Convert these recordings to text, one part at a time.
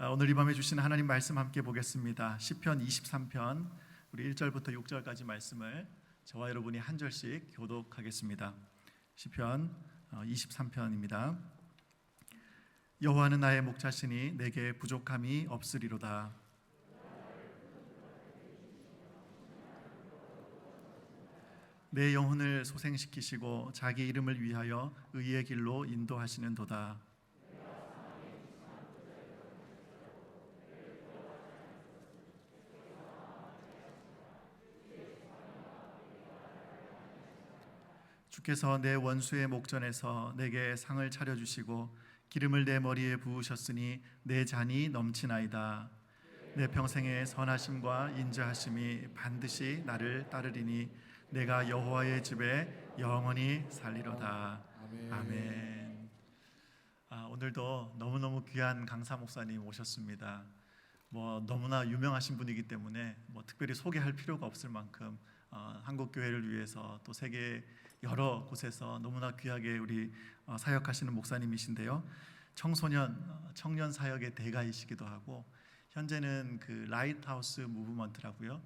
오늘 이 밤에 주신 하나님 말씀 함께 보겠습니다. 시편 23편 우리 1절부터 6절까지 말씀을 저와 여러분이 한 절씩 교독하겠습니다. 시편 23편입니다. 여호와는 나의 목자시니 내게 부족함이 없으리로다. 내 영혼을 소생시키시고 자기 이름을 위하여 의의 길로 인도하시는도다. 주께서 내 원수의 목전에서 내게 상을 차려주시고 기름을 내 머리에 부으셨으니 내 잔이 넘치나이다. 내 평생의 선하심과 인자하심이 반드시 나를 따르리니 내가 여호와의 집에 영원히 살리로다. 아멘. 오늘도 너무너무 귀한 강사 목사님 오셨습니다. 너무나 유명하신 분이기 때문에 특별히 소개할 필요가 없을 만큼 한국 교회를 위해서 또 세계 여러 곳에서 너무나 귀하게 우리 사역하시는 목사님이신데요. 청년 사역의 대가이시기도 하고 현재는 그 라이트하우스 무브먼트라고요.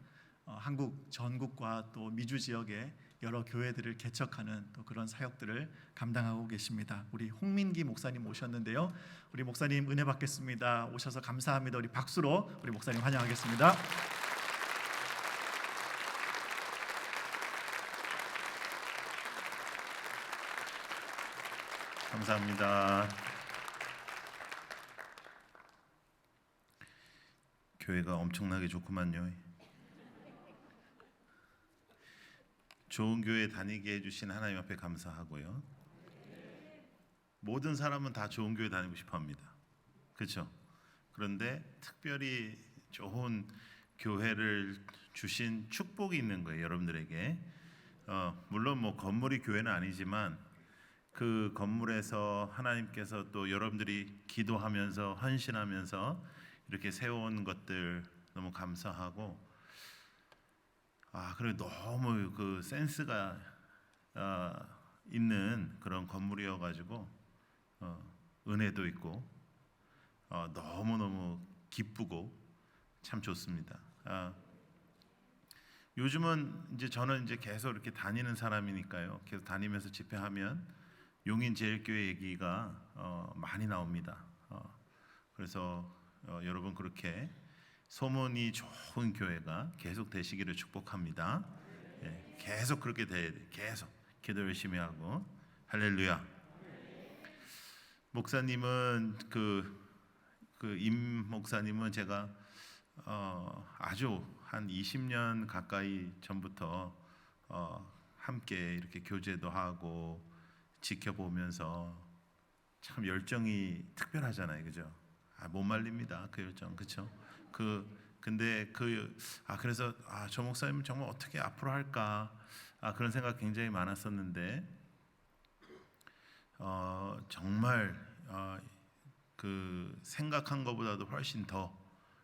한국 전국과 또 미주 지역의 여러 교회들을 개척하는 또 그런 사역들을 감당하고 계십니다. 우리 홍민기 목사님 오셨는데요. 우리 목사님 은혜 받겠습니다. 오셔서 감사합니다. 우리 박수로 우리 목사님 환영하겠습니다. 감사합니다. 교회가 엄청나게 좋구만요. 좋은 교회 다니게 해주신 하나님 앞에 감사하고요. 모든 사람은 다 좋은 교회 다니고 싶어합니다. 그렇죠? 그런데 특별히 좋은 교회를 주신 축복이 있는 거예요, 여러분들에게. 물론 건물이 교회는 아니지만 그 건물에서 하나님께서 또 여러분들이 기도하면서 헌신하면서 이렇게 세워온 것들 너무 감사하고, 그리고 너무 그 센스가 있는 그런 건물이어가지고 은혜도 있고 너무너무 기쁘고 참 좋습니다. 요즘은 이제 저는 이제 계속 이렇게 다니는 사람이니까요. 계속 다니면서 집회하면 용인제일교회 얘기가 많이 나옵니다. 그래서 여러분 그렇게 소문이 좋은 교회가 계속 되시기를 축복합니다. 계속 그렇게 돼야 돼. 계속 기도 열심히 하고. 할렐루야. 목사님은 임 목사님은 제가 아주 한 20년 가까이 전부터 함께 이렇게 교제도 하고 지켜보면서 참 열정이 특별하잖아요, 그죠? 못 말립니다, 그 열정, 그렇죠? 그래서 저 목사님은 정말 어떻게 앞으로 할까 그런 생각 굉장히 많았었는데 정말 그 생각한 것보다도 훨씬 더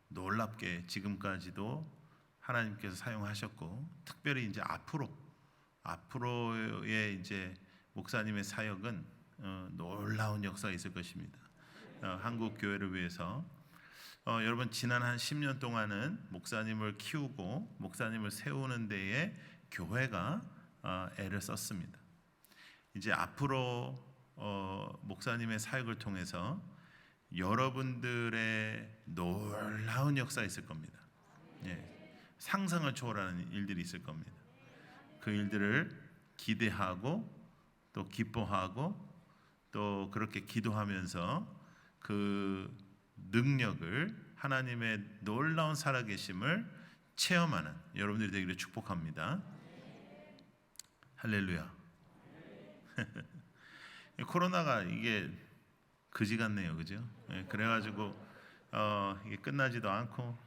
놀랍게 지금까지도 하나님께서 사용하셨고, 특별히 이제 앞으로의 이제 목사님의 사역은 놀라운 역사가 있을 것입니다. 한국 교회를 위해서 여러분 지난 한 10년 동안은 목사님을 키우고 목사님을 세우는 데에 교회가 애를 썼습니다. 이제 앞으로 목사님의 사역을 통해서 여러분들의 놀라운 역사가 있을 겁니다. 상상을 초월하는 일들이 있을 겁니다. 그 일들을 기대하고 또 기뻐하고 또 그렇게 기도하면서 그 능력을, 하나님의 놀라운 살아계심을 체험하는 여러분들이 되기를 축복합니다. 할렐루야. 코로나가 이게 그지 같네요, 그죠? 그래가지고 이게 끝나지도 않고,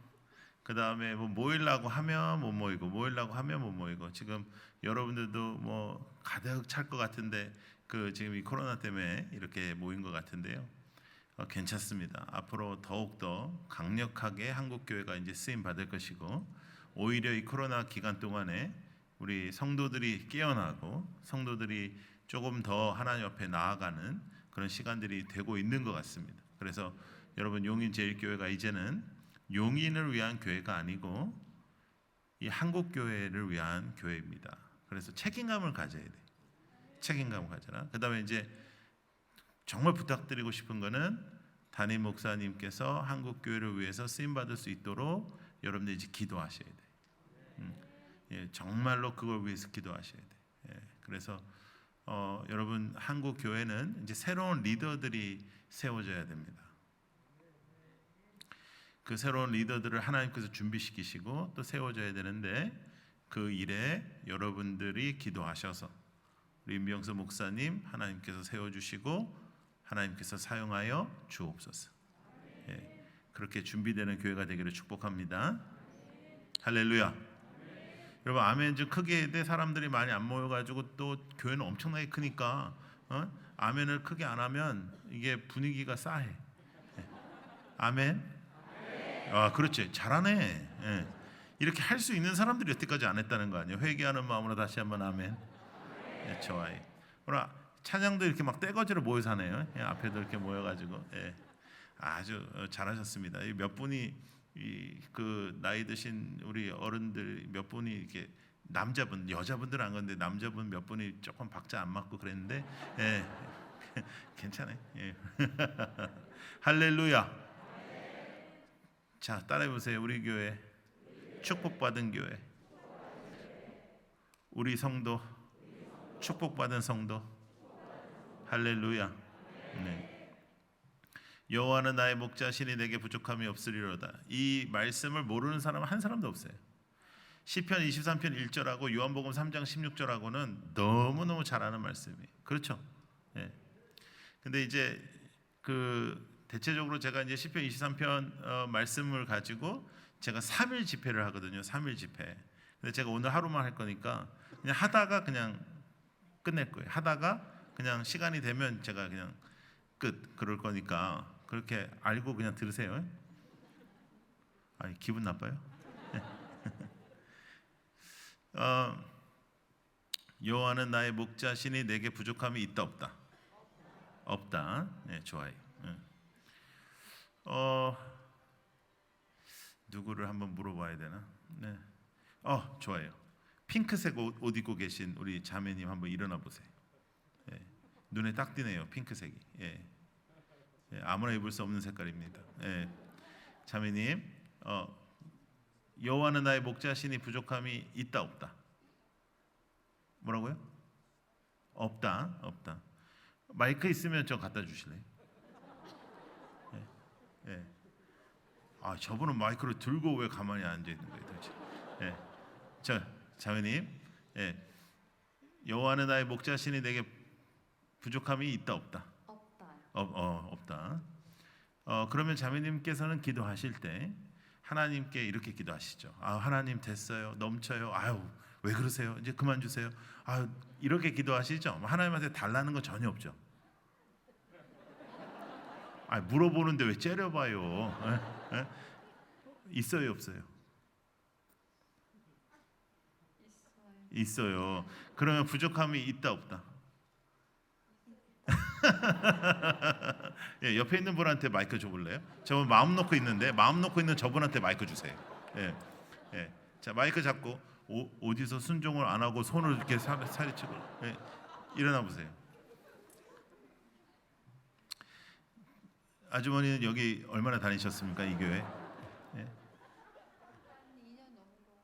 그 다음에 모이려고 하면 못 모이고, 지금 여러분들도 가득 찰 것 같은데 지금 이 코로나 때문에 이렇게 모인 것 같은데요. 괜찮습니다. 앞으로 더욱더 강력하게 한국 교회가 이제 쓰임 받을 것이고, 오히려 이 코로나 기간 동안에 우리 성도들이 깨어나고 성도들이 조금 더 하나님 앞에 나아가는 그런 시간들이 되고 있는 것 같습니다. 그래서 여러분 용인 제일교회가 이제는 용인을 위한 교회가 아니고 이 한국 교회를 위한 교회입니다. 그래서 책임감을 가져야 돼. 책임감을 가져라. 그다음에 이제 정말 부탁드리고 싶은 거는 담임 목사님께서 한국 교회를 위해서 쓰임 받을 수 있도록 여러분들 이제 기도하셔야 돼. 예, 정말로 그걸 위해서 기도하셔야 돼. 예, 그래서 여러분 한국 교회는 이제 새로운 리더들이 세워져야 됩니다. 그 새로운 리더들을 하나님께서 준비시키시고 또 세워져야 되는데 그 일에 여러분들이 기도하셔서 우리 임병수 목사님 하나님께서 세워주시고 하나님께서 사용하여 주옵소서. 예, 그렇게 준비되는 교회가 되기를 축복합니다. 할렐루야. 여러분 아멘 좀 크게 해야 돼. 사람들이 많이 안 모여가지고 또 교회는 엄청나게 크니까 아멘을 크게 안 하면 이게 분위기가 싸해. 예. 아멘. 아 그렇지 잘하네. 예. 이렇게 할 수 있는 사람들이 여태까지 안 했다는 거 아니에요. 회개하는 마음으로 다시 한번 아멘. 예, 좋아요. 오늘 찬양도 이렇게 막 떼거지로 모여서 하네요. 예, 앞에도 이렇게 모여가지고 예. 아주 잘하셨습니다. 몇 분이 그 나이 드신 우리 어른들 몇 분이 이렇게 남자분 여자분들은 안 건데 남자분 몇 분이 조금 박자 안 맞고 그랬는데 예. 괜찮아요. 예. 할렐루야. 자 따라해 보세요. 우리 교회 축복받은 교회, 우리 성도 축복받은 성도. 할렐루야. 네. 여호와는 나의 목자시니 내게 부족함이 없으리로다. 이 말씀을 모르는 사람은 한 사람도 없어요. 시편 23편 1절하고 요한복음 3장 16절하고는 너무너무 잘 아는 말씀이에요. 그렇죠? 예. 근데 이제 그 대체적으로 제가 이제 시편 23편 말씀을 가지고 제가 3일 집회를 하거든요. 3일 집회. 근데 제가 오늘 하루만 할 거니까 그냥 하다가 그냥 끝낼 거예요. 하다가 그냥 시간이 되면 제가 그냥 끝 그럴 거니까 그렇게 알고 그냥 들으세요. 아니 기분 나빠요? 여호와는 나의 목자시니 내게 부족함이 있다 없다? 없다. 네, 좋아요. 누구를 한번 물어봐야 되나? 네. 좋아요. 핑크색 옷 입고 계신 우리 자매님 한번 일어나 보세요. 예. 눈에 딱 띄네요. 핑크색이. 예. 예. 아무나 입을 수 없는 색깔입니다. 예. 자매님, 여호와는 나의 목자시니 부족함이 있다 없다? 뭐라고요? 없다, 없다. 마이크 있으면 좀 갖다 주실래요? 예. 예. 아, 저분은 마이크를 들고 왜 가만히 앉아 있는 거예요, 도대체? 예. 자, 자매님, 예. 여호와는 나의 목자시니 내게 부족함이 있다 없다? 없다. 없다. 그러면 자매님께서는 기도하실 때 하나님께 이렇게 기도하시죠. 아, 하나님 됐어요. 넘쳐요. 아유, 왜 그러세요? 이제 그만 주세요. 아, 이렇게 기도하시죠. 하나님한테 달라는 거 전혀 없죠. 아, 물어보는데 왜 째려봐요? 에? 있어요, 없어요? 있어요. 그러면 부족함이 있다 없다? 예, 옆에 있는 분한테 마이크 줘볼래요? 저분 마음 놓고 있는데 마음 놓고 있는 저분한테 마이크 주세요. 예, 예. 자 마이크 잡고 어디서 순종을 안 하고 손을 이렇게 사리치고 예, 일어나 보세요. 아주머니는 여기 얼마나 다니셨습니까 이 교회? 예.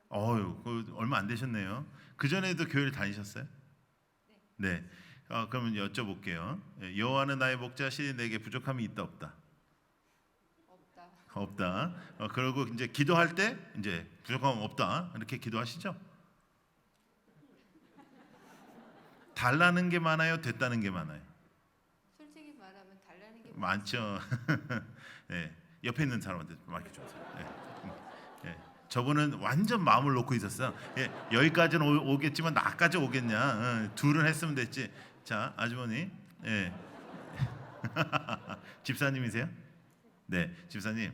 그 얼마 안 되셨네요. 그 전에도 교회를 다니셨어요? 네. 그러면 여쭤볼게요. 여호와는 나의 목자시니 내게 부족함이 있다 없다? 없다. 그리고 이제 기도할 때 이제 부족함 없다 이렇게 기도하시죠? 달라는 게 많아요, 됐다는 게 많아요? 솔직히 말하면 달라는 게 많죠. 네. 옆에 있는 사람한테 마이크 주세요. 네. 네. 저분은 완전 마음을 놓고 있었어요. 예, 여기까지는 오겠지만 나까지 오겠냐? 둘은 했으면 됐지. 자, 아주머니, 예. 집사님이세요? 네, 집사님.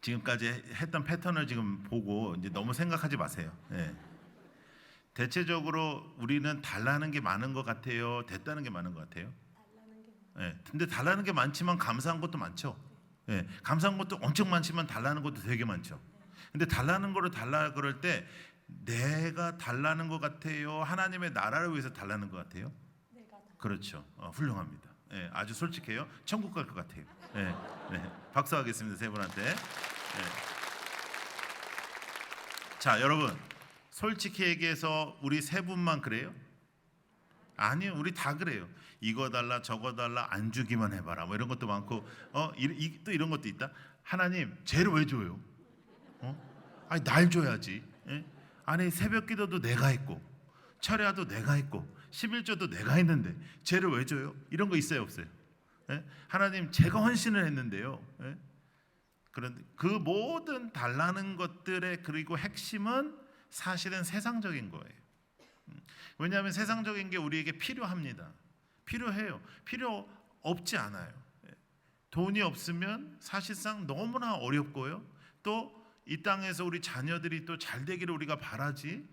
지금까지 했던 패턴을 지금 보고 이제 너무 생각하지 마세요. 예. 대체적으로 우리는 달라는 게 많은 것 같아요, 됐다는 게 많은 것 같아요. 예. 근데 달라는 게 많지만 감사한 것도 많죠. 예. 감사한 것도 엄청 많지만 달라는 것도 되게 많죠. 근데 달라는 거를 달라 그럴 때 내가 달라는 것 같아요? 하나님의 나라를 위해서 달라는 것 같아요? 그렇죠. 훌륭합니다. 예. 아주 솔직해요. 천국 갈 것 같아요. 예. 네. 박수하겠습니다. 세 분한테. 예. 자, 여러분 솔직히 얘기해서 우리 세 분만 그래요? 아니요, 우리 다 그래요. 이거 달라 저거 달라 안 주기만 해봐라 뭐 이런 것도 많고 또 이런 것도 있다. 하나님 죄를 왜 줘요? 아니 날 줘야지. 예? 아니 새벽기도도 내가 했고 철야도 내가 했고 11조도 내가 했는데 죄를 왜 줘요? 이런 거 있어요 없어요? 예? 하나님 제가 헌신을 했는데요. 예? 그런데 그 모든 달라는 것들의 그리고 핵심은 사실은 세상적인 거예요. 왜냐하면 세상적인 게 우리에게 필요합니다. 필요해요. 필요 없지 않아요. 돈이 없으면 사실상 너무나 어렵고요. 또 이 땅에서 우리 자녀들이 또 잘 되기를 우리가 바라지.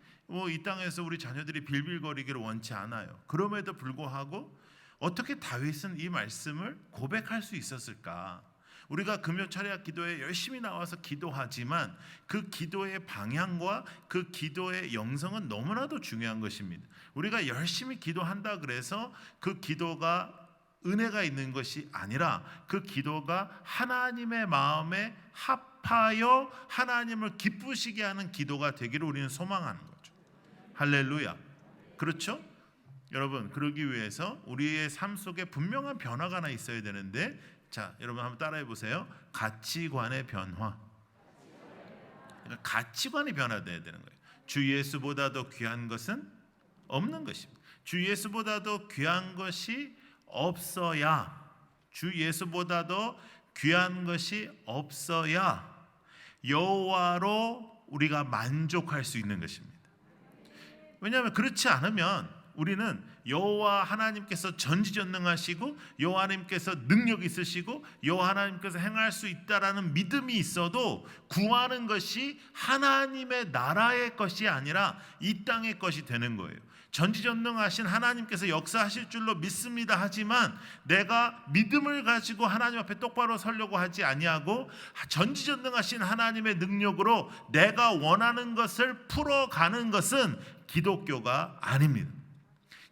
이 땅에서 우리 자녀들이 빌빌거리기를 원치 않아요. 그럼에도 불구하고 어떻게 다윗은 이 말씀을 고백할 수 있었을까? 우리가 금요 철야 기도에 열심히 나와서 기도하지만 그 기도의 방향과 그 기도의 영성은 너무나도 중요한 것입니다. 우리가 열심히 기도한다 그래서 그 기도가 은혜가 있는 것이 아니라 그 기도가 하나님의 마음에 합하여 하나님을 기쁘시게 하는 기도가 되기를 우리는 소망하는 거죠. 할렐루야. 그렇죠? 여러분, 그러기 위해서 우리의 삶 속에 분명한 변화가 하나 있어야 되는데, 자, 여러분 한번 따라해 보세요. 가치관의 변화. 그러니까 가치관이 변화돼야 되는 거예요. 주 예수보다 더 귀한 것은 없는 것입니다. 주 예수보다 더 귀한 것이 없어야, 주 예수보다 더 귀한 것이 없어야 여호와로 우리가 만족할 수 있는 것입니다. 왜냐하면 그렇지 않으면 우리는 여호와 하나님께서 전지전능하시고 여호와 하나님께서 능력 있으시고 여호와 하나님께서 행할 수 있다라는 믿음이 있어도 구하는 것이 하나님의 나라의 것이 아니라 이 땅의 것이 되는 거예요. 전지전능하신 하나님께서 역사하실 줄로 믿습니다 하지만 내가 믿음을 가지고 하나님 앞에 똑바로 서려고 하지 아니하고 전지전능하신 하나님의 능력으로 내가 원하는 것을 풀어가는 것은 기독교가 아닙니다.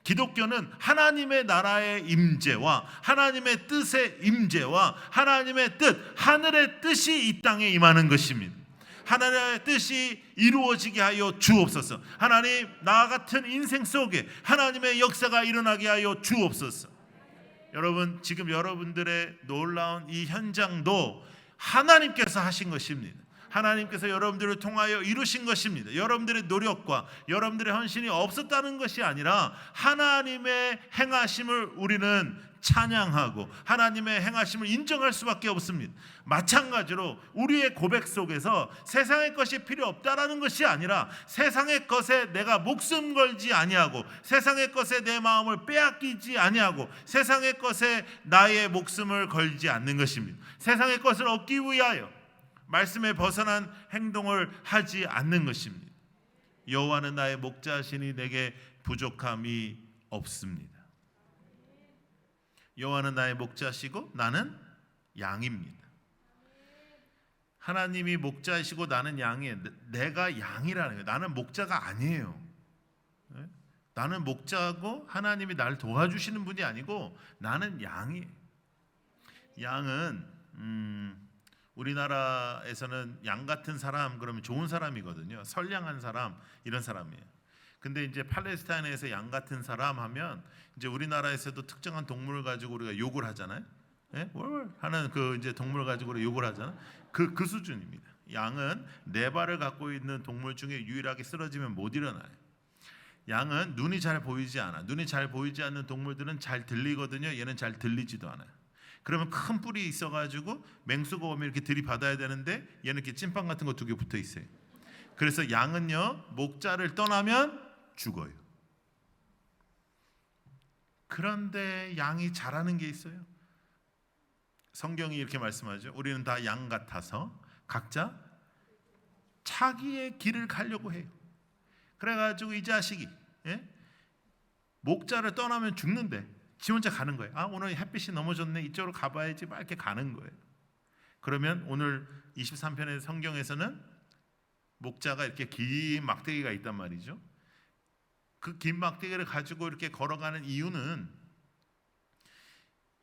기독교는 하나님의 나라의 임재와 하나님의 뜻의 임재와 하나님의 뜻, 하늘의 뜻이 이 땅에 임하는 것입니다. 하나님의 뜻이 이루어지게 하여 주옵소서. 하나님, 나 같은 인생 속에 하나님의 역사가 일어나게 하여 주옵소서. 여러분, 지금 여러분들의 놀라운 이 현장도 하나님께서 하신 것입니다. 하나님께서 여러분들을 통하여 이루신 것입니다. 여러분들의 노력과 여러분들의 헌신이 없었다는 것이 아니라 하나님의 행하심을 우리는 찬양하고 하나님의 행하심을 인정할 수밖에 없습니다. 마찬가지로 우리의 고백 속에서 세상의 것이 필요 없다라는 것이 아니라 세상의 것에 내가 목숨 걸지 아니하고 세상의 것에 내 마음을 빼앗기지 아니하고 세상의 것에 나의 목숨을 걸지 않는 것입니다. 세상의 것을 얻기 위하여 말씀에 벗어난 행동을 하지 않는 것입니다. 여호와는 나의 목자시니 내게 부족함이 없습니다. 여호와는 나의 목자시고 나는 양입니다. 하나님이 목자이시고 나는 양이에요. 내가 양이라는 거예요. 나는 목자가 아니에요. 나는 목자고 하나님이 나를 도와주시는 분이 아니고 나는 양이에요. 양은 우리나라에서는 양 같은 사람 그러면 좋은 사람이거든요. 선량한 사람 이런 사람이에요. 근데 이제 팔레스타인에서 양 같은 사람 하면 이제 우리나라에서도 특정한 동물을 가지고 우리가 욕을 하잖아요. 예? 하는 그 이제 동물을 가지고 욕을 하잖아요. 그 수준입니다. 양은 네 발을 갖고 있는 동물 중에 유일하게 쓰러지면 못 일어나요. 양은 눈이 잘 보이지 않아. 눈이 잘 보이지 않는 동물들은 잘 들리거든요. 얘는 잘 들리지도 않아요. 그러면 큰 뿔이 있어가지고 맹수가 오면 이렇게 들이받아야 되는데 얘는 이렇게 찐빵 같은 거 2개 붙어 있어요. 그래서 양은요 목자를 떠나면 죽어요. 그런데 양이 잘하는 게 있어요. 성경이 이렇게 말씀하죠. 우리는 다 양 같아서 각자 자기의 길을 가려고 해요. 그래가지고 이 자식이 목자를 떠나면 죽는데 지 혼자 가는 거예요. 아, 오늘 햇빛이 너무 좋네, 이쪽으로 가봐야지, 막 이렇게 가는 거예요. 그러면 오늘 23편의 성경에서는 목자가 이렇게 긴 막대기가 있단 말이죠. 그 긴 막대기를 가지고 이렇게 걸어가는 이유는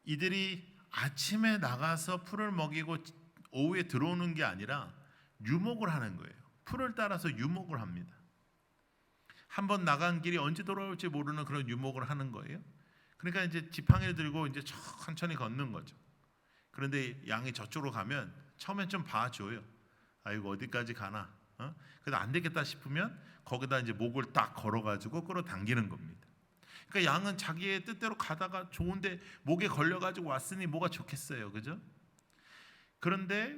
이들이 아침에 나가서 풀을 먹이고 오후에 들어오는 게 아니라 유목을 하는 거예요. 풀을 따라서 유목을 합니다. 한번 나간 길이 언제 돌아올지 모르는 그런 유목을 하는 거예요. 그러니까 이제 지팡이를 들고 이제 천천히 걷는 거죠. 그런데 양이 저쪽으로 가면 처음엔 좀 봐줘요. 아, 이거 어디까지 가나? 그래도 안 되겠다 싶으면 거기다 이제 목을 딱 걸어가지고 끌어당기는 겁니다. 그러니까 양은 자기의 뜻대로 가다가 좋은데 목에 걸려가지고 왔으니 뭐가 좋겠어요, 그죠? 그런데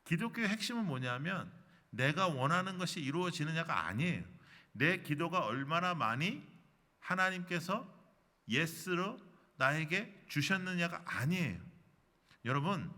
기독교의 핵심은 뭐냐면 내가 원하는 것이 이루어지느냐가 아니에요. 내 기도가 얼마나 많이 하나님께서 예스로 나에게 주셨느냐가 아니에요. 여러분,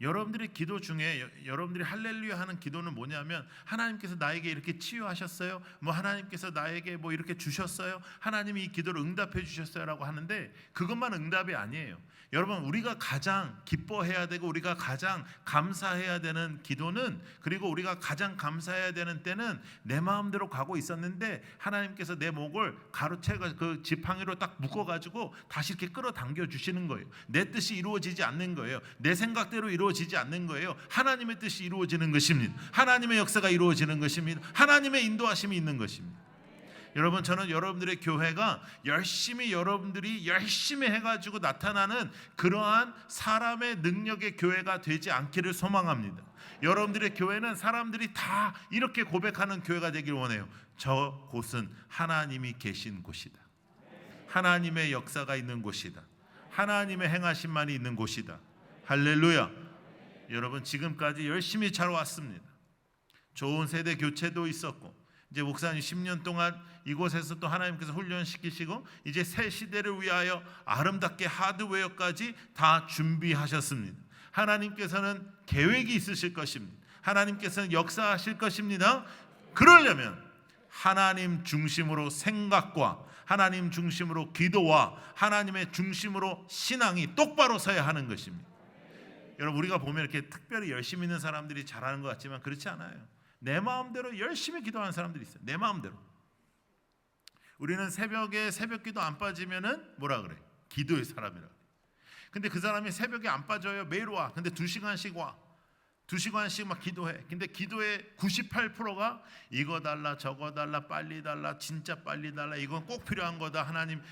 여러분들의 기도 중에 여러분들이 할렐루야 하는 기도는 뭐냐면 하나님께서 나에게 이렇게 치유하셨어요, 뭐 하나님께서 나에게 뭐 이렇게 주셨어요, 하나님이 이 기도를 응답해 주셨어요 라고 하는데 그것만 응답이 아니에요. 여러분, 우리가 가장 기뻐해야 되고 우리가 가장 감사해야 되는 기도는, 그리고 우리가 가장 감사해야 되는 때는 내 마음대로 가고 있었는데 하나님께서 내 목을 가로채가 그 지팡이로 딱 묶어가지고 다시 이렇게 끌어당겨 주시는 거예요. 내 뜻이 이루어지지 않는 거예요. 내 생각대로 이루어지지 않는 거예요. 하나님의 뜻이 이루어지는 것입니다. 하나님의 역사가 이루어지는 것입니다. 하나님의 인도하심이 있는 것입니다. 여러분, 저는 여러분들의 교회가 여러분들이 열심히 해가지고 나타나는 그러한 사람의 능력의 교회가 되지 않기를 소망합니다. 여러분들의 교회는 사람들이 다 이렇게 고백하는 교회가 되길 원해요. 저 곳은 하나님이 계신 곳이다. 하나님의 역사가 있는 곳이다. 하나님의 행하심만이 있는 곳이다. 할렐루야. 여러분, 지금까지 열심히 잘 왔습니다. 좋은 세대 교체도 있었고, 이제 목사님 10년 동안 이곳에서 또 하나님께서 훈련시키시고 이제 새 시대를 위하여 아름답게 하드웨어까지 다 준비하셨습니다. 하나님께서는 계획이 있으실 것입니다. 하나님께서는 역사하실 것입니다. 그러려면 하나님 중심으로 생각과 하나님 중심으로 기도와 하나님의 중심으로 신앙이 똑바로 서야 하는 것입니다. 여러분, 우리가 보면 이렇게 특별히 열심히 있는 사람들이 잘하는 것 같지만 그렇지 않아요. 내 마음대로 열심히 기도하는 사람들이 있어요. 내 마음대로. 우리는 새벽에 새벽기도 안 빠지면은 뭐라 그래? 기도의 사람이라. 근데 그 사람이 새벽에 안 빠져요. 매일 와. 근데 2시간씩 와. 2시간씩 막 기도해. 근데 기도의 98%가 이거 달라, 저거 달라, 빨리 달라, 진짜 빨리 달라, 이건 꼭 필요한 거다. 하나님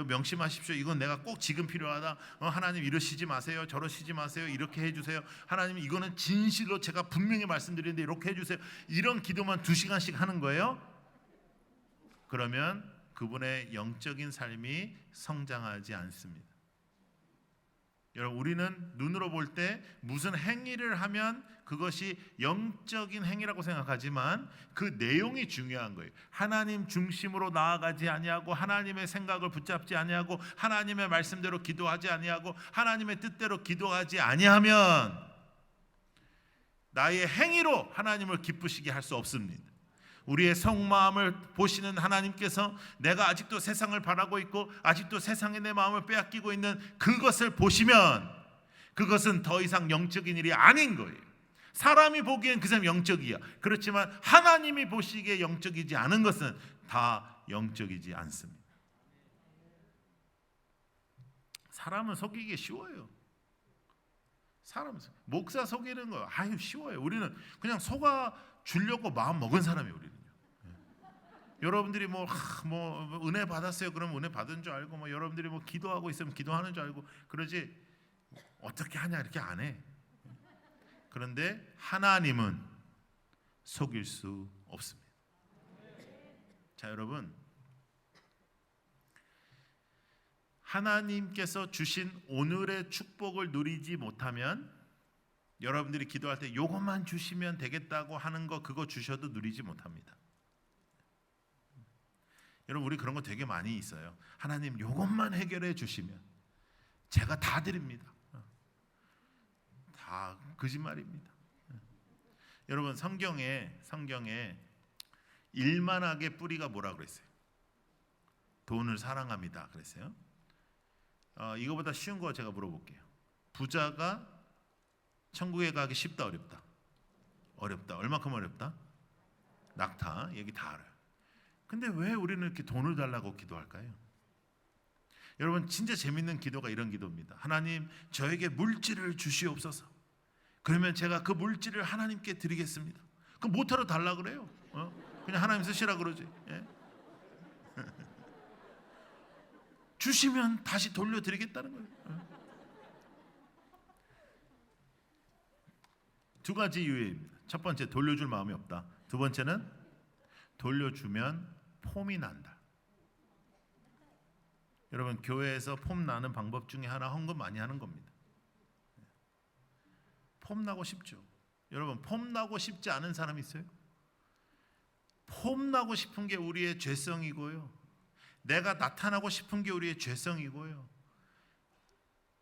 명심하십시오. 이건 내가 꼭 지금 필요하다. 하나님 이러시지 마세요. 저러시지 마세요. 이렇게 해주세요. 하나님 이거는 진실로 제가 분명히 말씀드리는데 이렇게 해주세요. 이런 기도만 2시간씩 하는 거예요. 그러면 그분의 영적인 삶이 성장하지 않습니다. 여러분, 우리는 눈으로 볼 때 무슨 행위를 하면 그것이 영적인 행위라고 생각하지만 그 내용이 중요한 거예요. 하나님 중심으로 나아가지 아니하고 하나님의 생각을 붙잡지 아니하고 하나님의 말씀대로 기도하지 아니하고 하나님의 뜻대로 기도하지 아니하면 나의 행위로 하나님을 기쁘시게 할 수 없습니다. 우리의 속마음을 보시는 하나님께서 내가 아직도 세상을 바라고 있고 아직도 세상에 내 마음을 빼앗기고 있는 그것을 보시면 그것은 더 이상 영적인 일이 아닌 거예요. 사람이 보기엔 그 사람 영적이야. 그렇지만 하나님이 보시기에 영적이지 않은 것은 다 영적이지 않습니다. 사람은 속이기 쉬워요. 사람은 목사 속이는 거 아유 쉬워요. 우리는 그냥 속아 주려고 마음 먹은 사람이에요. 우리는. 여러분들이 뭐 은혜 받았어요. 그러면 은혜 받은 줄 알고 뭐 여러분들이 뭐 기도하고 있으면 기도하는 줄 알고 그러지 어떻게 하냐 이렇게 안 해. 그런데 하나님은 속일 수 없습니다. 자, 여러분, 하나님께서 주신 오늘의 축복을 누리지 못하면 여러분들이 기도할 때 이것만 주시면 되겠다고 하는 거 그거 주셔도 누리지 못합니다. 여러분, 우리 그런 거 되게 많이 있어요. 하나님 이것만 해결해 주시면 제가 다 드립니다. 다 거짓말입니다. 여러분, 성경에 일만하게 뿌리가 뭐라 그랬어요? 돈을 사랑합니다. 그랬어요. 이거보다 쉬운 거 제가 물어볼게요. 부자가 천국에 가기 쉽다, 어렵다? 어렵다. 얼마큼 어렵다? 낙타. 얘기 다 알아요. 근데 왜 우리는 이렇게 돈을 달라고 기도할까요? 여러분, 진짜 재밌는 기도가 이런 기도입니다. 하나님, 저에게 물질을 주시옵소서. 그러면 제가 그 물질을 하나님께 드리겠습니다. 그 못하러 달라 그래요. 그냥 하나님 쓰시라 그러지. 예? 주시면 다시 돌려드리겠다는 거예요. 두 가지 이유입니다. 첫 번째, 돌려줄 마음이 없다. 두 번째는 돌려주면 폼이 난다. 여러분, 교회에서 폼 나는 방법 중에 하나 헌금 많이 하는 겁니다. 폼 나고 싶죠. 여러분, 폼 나고 싶지 않은 사람 있어요? 폼 나고 싶은 게 우리의 죄성이고요. 내가 나타나고 싶은 게 우리의 죄성이고요.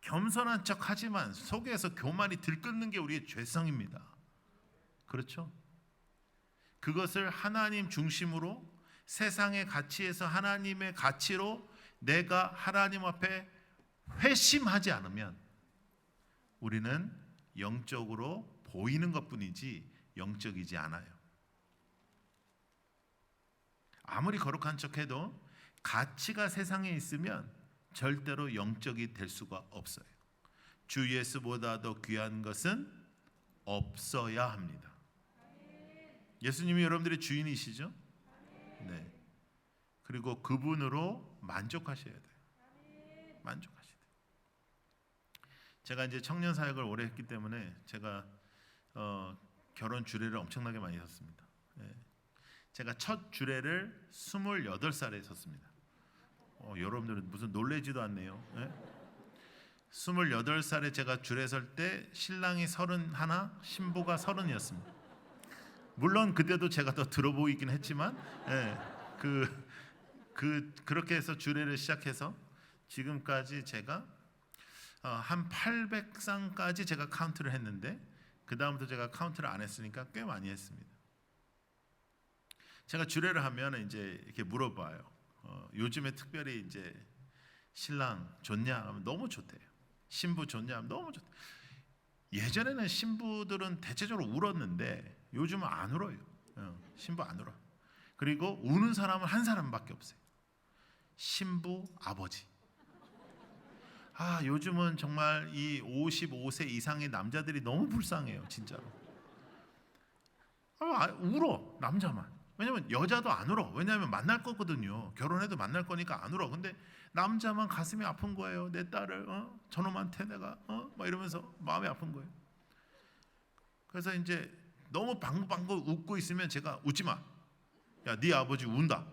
겸손한 척 하지만 속에서 교만이 들끓는 게 우리의 죄성입니다. 그렇죠? 그것을 하나님 중심으로 세상의 가치에서 하나님의 가치로 내가 하나님 앞에 회심하지 않으면 우리는 영적으로 보이는 것뿐이지 영적이지 않아요. 아무리 거룩한 척해도 가치가 세상에 있으면 절대로 영적이 될 수가 없어요. 주 예수보다 더 귀한 것은 없어야 합니다. 예수님이 여러분들의 주인이시죠? 네. 그리고 그분으로 만족하셔야 돼요. 만족하셔야 돼요. 제가 이제 청년 사역을 오래 했기 때문에 제가 결혼 주례를 엄청나게 많이 섰습니다. 네. 제가 첫 주례를 28살에 섰습니다. 여러분들은 무슨 놀래지도 않네요. 네? 28살에 제가 주례 설 때 신랑이 31, 신부가 30이었습니다. 물론 그때도 제가 더 들어 보이긴 했지만, 네, 그렇게 해서 주례를 시작해서 지금까지 제가 한 800쌍까지 제가 카운트를 했는데 그 다음부터 제가 카운트를 안 했으니까 꽤 많이 했습니다. 제가 주례를 하면 이제 이렇게 물어봐요. 요즘에 특별히 이제 신랑 좋냐 하면 너무 좋대요. 신부 좋냐 하면 너무 좋대. 예전에는 신부들은 대체적으로 울었는데 요즘은 안 울어요. 신부 안 울어. 그리고 우는 사람은 한 사람밖에 없어요. 신부 아버지. 요즘은 정말 이 55세 이상의 남자들이 너무 불쌍해요, 진짜로. 울어, 남자만. 왜냐면 여자도 안 울어. 왜냐하면 만날 거거든요. 결혼해도 만날 거니까 안 울어. 근데 남자만 가슴이 아픈 거예요. 내 딸을 저놈한테 내가 막 이러면서 마음이 아픈 거예요. 그래서 이제 너무 방긋방긋 웃고 있으면 제가 웃지 마. 야, 네 아버지 운다.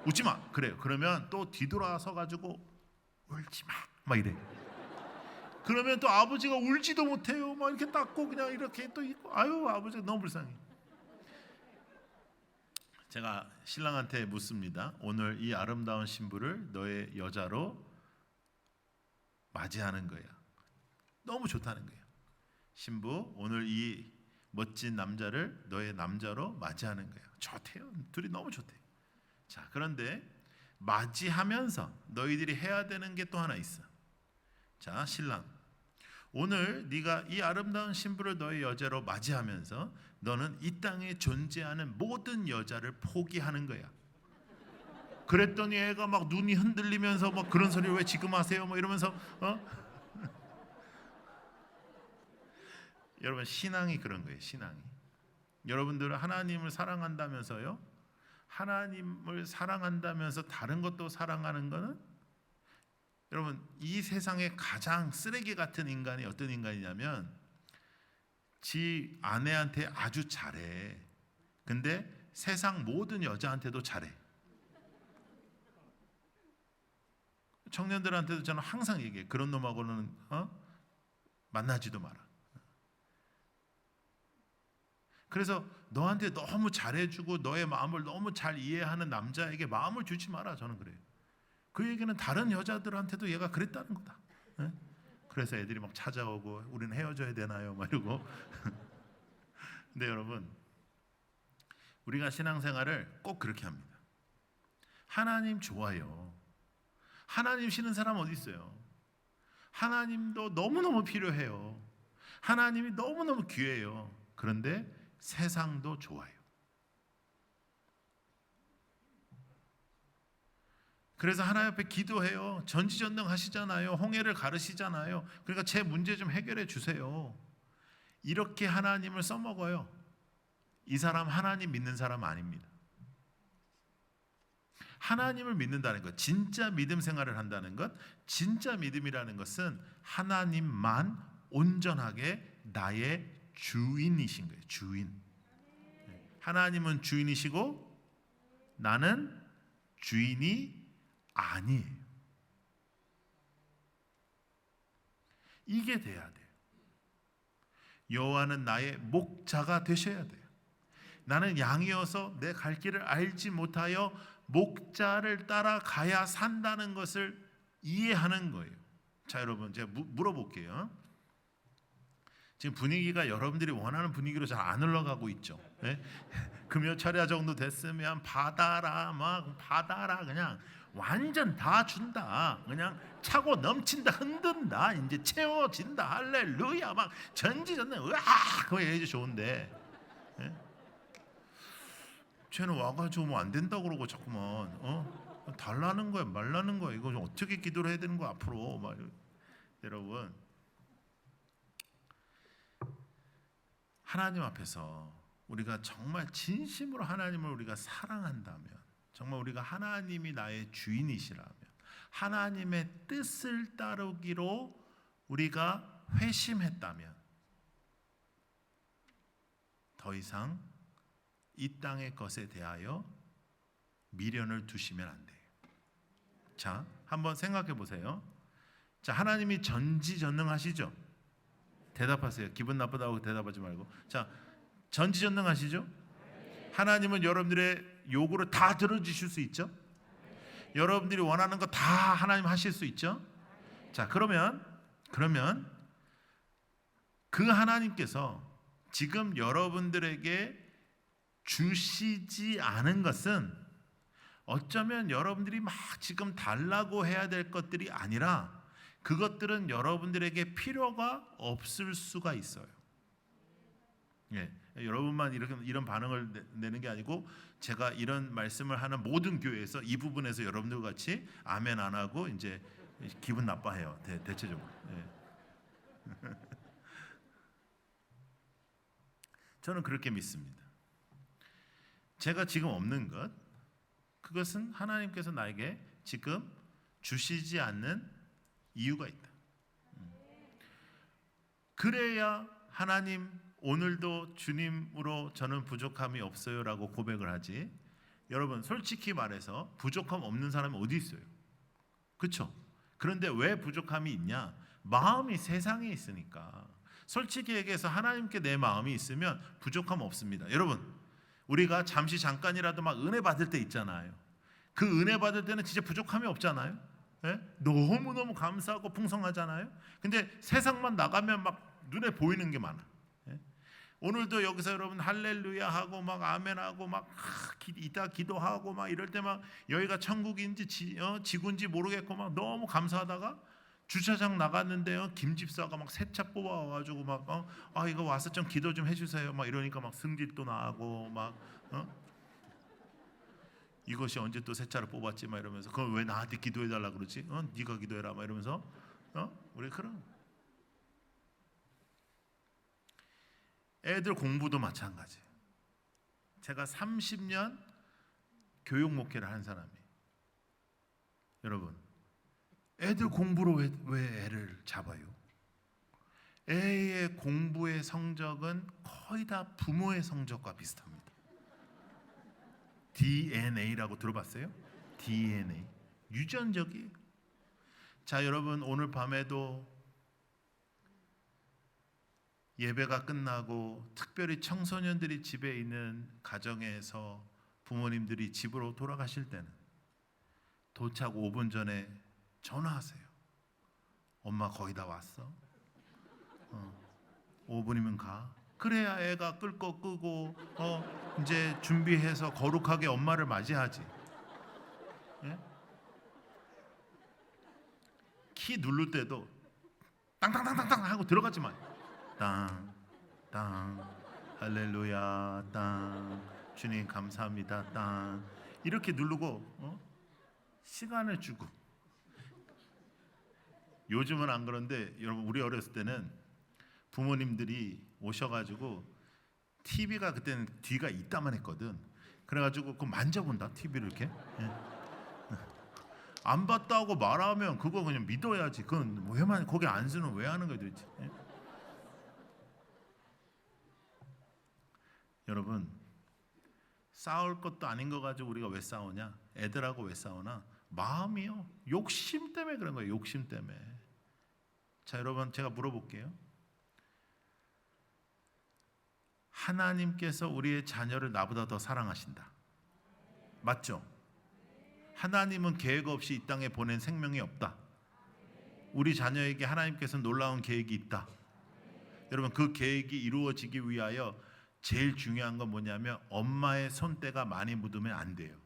웃지 마. 그래요. 그러면 또 뒤돌아서 가지고 울지 마. 막 이래. 그러면 또 아버지가 울지도 못해요. 막 이렇게 닦고 그냥 이렇게 또 있고. 아유, 아버지가 너무 불쌍해. 제가 신랑한테 묻습니다. 오늘 이 아름다운 신부를 너의 여자로 맞이하는 거야. 너무 좋다는 거예요. 신부, 오늘 이 멋진 남자를 너의 남자로 맞이하는 거야. 좋대요. 둘이 너무 좋대. 자, 그런데 맞이하면서 너희들이 해야 되는 게 또 하나 있어. 자, 신랑, 오늘 네가 이 아름다운 신부를 너의 여자로 맞이하면서 너는 이 땅에 존재하는 모든 여자를 포기하는 거야. 그랬더니 애가 막 눈이 흔들리면서 막 그런 소리 왜 지금 하세요? 뭐 이러면서 여러분, 신앙이 그런 거예요. 신앙이. 여러분들은 하나님을 사랑한다면서요? 하나님을 사랑한다면서 다른 것도 사랑하는 거는 여러분, 이 세상에 가장 쓰레기 같은 인간이 어떤 인간이냐면 지 아내한테 아주 잘해. 근데 세상 모든 여자한테도 잘해. 청년들한테도 저는 항상 얘기해. 그런 놈하고는 만나지도 마라. 그래서 너한테 너무 잘해주고 너의 마음을 너무 잘 이해하는 남자에게 마음을 주지 마라. 저는 그래요. 그 얘기는 다른 여자들한테도 얘가 그랬다는 거다. 네? 그래서 애들이 막 찾아오고 우리는 헤어져야 되나요? 막 이러고. 근데 여러분, 우리가 신앙생활을 꼭 그렇게 합니다. 하나님 좋아요. 하나님 싫은 사람 어디 있어요? 하나님도 너무너무 필요해요. 하나님이 너무너무 귀해요. 그런데 세상도 좋아요. 그래서 하나님 앞에 기도해요. 전지전능 하시잖아요. 홍해를 가르시잖아요. 그러니까 제 문제 좀 해결해 주세요. 이렇게 하나님을 써먹어요. 이 사람 하나님 믿는 사람 아닙니다. 하나님을 믿는다는 것, 진짜 믿음 생활을 한다는 것, 진짜 믿음이라는 것은 하나님만 온전하게 나의 주인이신 거예요. 주인. 하나님은 주인이시고 나는 주인이 아니에요. 이게 돼야 돼요. 여호와는 나의 목자가 되셔야 돼요. 나는 양이어서 내 갈 길을 알지 못하여 목자를 따라가야 산다는 것을 이해하는 거예요. 자, 여러분 제가 물어볼게요. 지금 분위기가 여러분들이 원하는 분위기로 잘 안 흘러가고 있죠. 네? 금요 철야 정도 됐으면 받아라, 막 받아라, 그냥 완전 다 준다. 그냥 차고 넘친다, 흔든다, 이제 채워진다, 할렐루야, 막 전지전능, 으아, 그거 얘기 좋은데. 네? 쟤는 와가지고 뭐 안 된다 그러고 자꾸만 달라는 거야, 말라는 거야. 이거 좀 어떻게 기도를 해야 되는 거야 앞으로. 막. 여러분, 하나님 앞에서 우리가 정말 진심으로 하나님을 우리가 사랑한다면, 정말 우리가 하나님이 나의 주인이시라면, 하나님의 뜻을 따르기로 우리가 회심했다면 더 이상 이 땅의 것에 대하여 미련을 두시면 안 돼요. 자, 한번 생각해 보세요. 자, 하나님이 전지전능하시죠? 대답하세요. 기분 나쁘다고 대답하지 말고. 자, 전지전능하시죠? 하나님은 여러분들의 요구를 다 들어주실 수 있죠? 여러분들이 원하는 거 다 하나님 하실 수 있죠? 자, 그러면 그 하나님께서 지금 여러분들에게 주시지 않은 것은 어쩌면 여러분들이 막 지금 달라고 해야 될 것들이 아니라 그것들은 여러분들에게 필요가 없을 수가 있어요. 예, 여러분만 이런 반응을 내는 게 아니고 제가 이런 말씀을 하는 모든 교회에서 이 부분에서 여러분들 같이 아멘 안 하고 이제 기분 나빠해요. 대체적으로. 예. 저는 그렇게 믿습니다. 제가 지금 없는 것, 그것은 하나님께서 나에게 지금 주시지 않는 이유가 있다. 그래야 하나님 오늘도 주님으로 저는 부족함이 없어요라고 고백을 하지. 여러분 솔직히 말해서 부족함 없는 사람이 어디 있어요? 그렇죠? 그런데 왜 부족함이 있냐? 마음이 세상에 있으니까. 솔직히 얘기해서 하나님께 내 마음이 있으면 부족함 없습니다. 여러분, 우리가 잠깐이라도 막 은혜 받을 때 있잖아요. 그 은혜 받을 때는 진짜 부족함이 없잖아요. 예? 너무너무 감사하고 풍성하잖아요. 근데 세상만 나가면 막 눈에 보이는 게 많아. 예? 오늘도 여기서 여러분 할렐루야 하고 막 아멘 하고 막 이따 기도하고 막 이럴 때 막 여기가 천국인지 지구인지 모르겠고 막 너무 감사하다가 주차장 나갔는데요, 김 집사가 막 새 차 뽑아와가지고 막 이거 와서 좀 기도 좀 해주세요 막 이러니까 막 승질도 나고 막 이것이 언제 또 새 차를 뽑았지 막 이러면서 그걸 왜 나한테 기도해달라 그러지? 네가 기도해라 막 이러면서 우리 그런 애들 공부도 마찬가지. 제가 30년 교육 목회를 한 사람이에요. 여러분, 애들 공부로 왜 애를 잡아요? 애의 공부의 성적은 거의 다 부모의 성적과 비슷합니다. DNA라고 들어봤어요? DNA. 유전적이에요. 자, 여러분 오늘 밤에도 예배가 끝나고 특별히 청소년들이 집에 있는 가정에서 부모님들이 집으로 돌아가실 때는 도착 5분 전에 전화하세요. 엄마 거의 다 왔어. 5분이면 가. 그래야 애가 끌 거 끄고 이제 준비해서 거룩하게 엄마를 맞이하지. 키 누를 때도 땅땅땅땅땅 하고 들어가지 마요. 땅땅 할렐루야 땅 주님 감사합니다 땅 이렇게 누르고 시간을 주고. 요즘은 안 그런데 여러분 우리 어렸을 때는 부모님들이 오셔가지고 TV가 그때는 뒤가 이따만 했거든. 그래가지고 그거 만져본다 TV를 이렇게. 안 봤다고 말하면 그거 그냥 믿어야지. 그건 왜만 거기 안수는 왜 하는 거야 도대체? 여러분 싸울 것도 아닌 거 가지고 우리가 왜 싸우냐? 애들하고 왜 싸우나? 마음이요. 욕심 때문에 그런 거예요. 욕심 때문에. 자 여러분 제가 물어볼게요. 하나님께서 우리의 자녀를 나보다 더 사랑하신다. 맞죠? 하나님은 계획 없이 이 땅에 보낸 생명이 없다. 우리 자녀에게 하나님께서 놀라운 계획이 있다. 여러분 그 계획이 이루어지기 위하여 제일 중요한 건 뭐냐면 엄마의 손때가 많이 묻으면 안 돼요.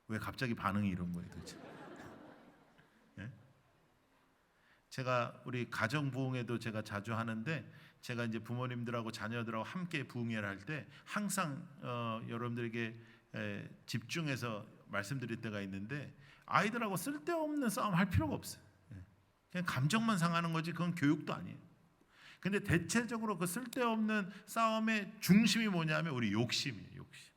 왜 갑자기 반응이 이런 거예요 도대체? 예? 제가 우리 가정 부흥회도 제가 자주 하는데 제가 이제 부모님들하고 자녀들하고 함께 부흥회를 할 때 항상 여러분들에게 집중해서 말씀드릴 때가 있는데 아이들하고 쓸데없는 싸움 할 필요가 없어요. 그냥 감정만 상하는 거지 그건 교육도 아니에요. 근데 대체적으로 그 쓸데없는 싸움의 중심이 뭐냐면 우리 욕심이에요. 욕심.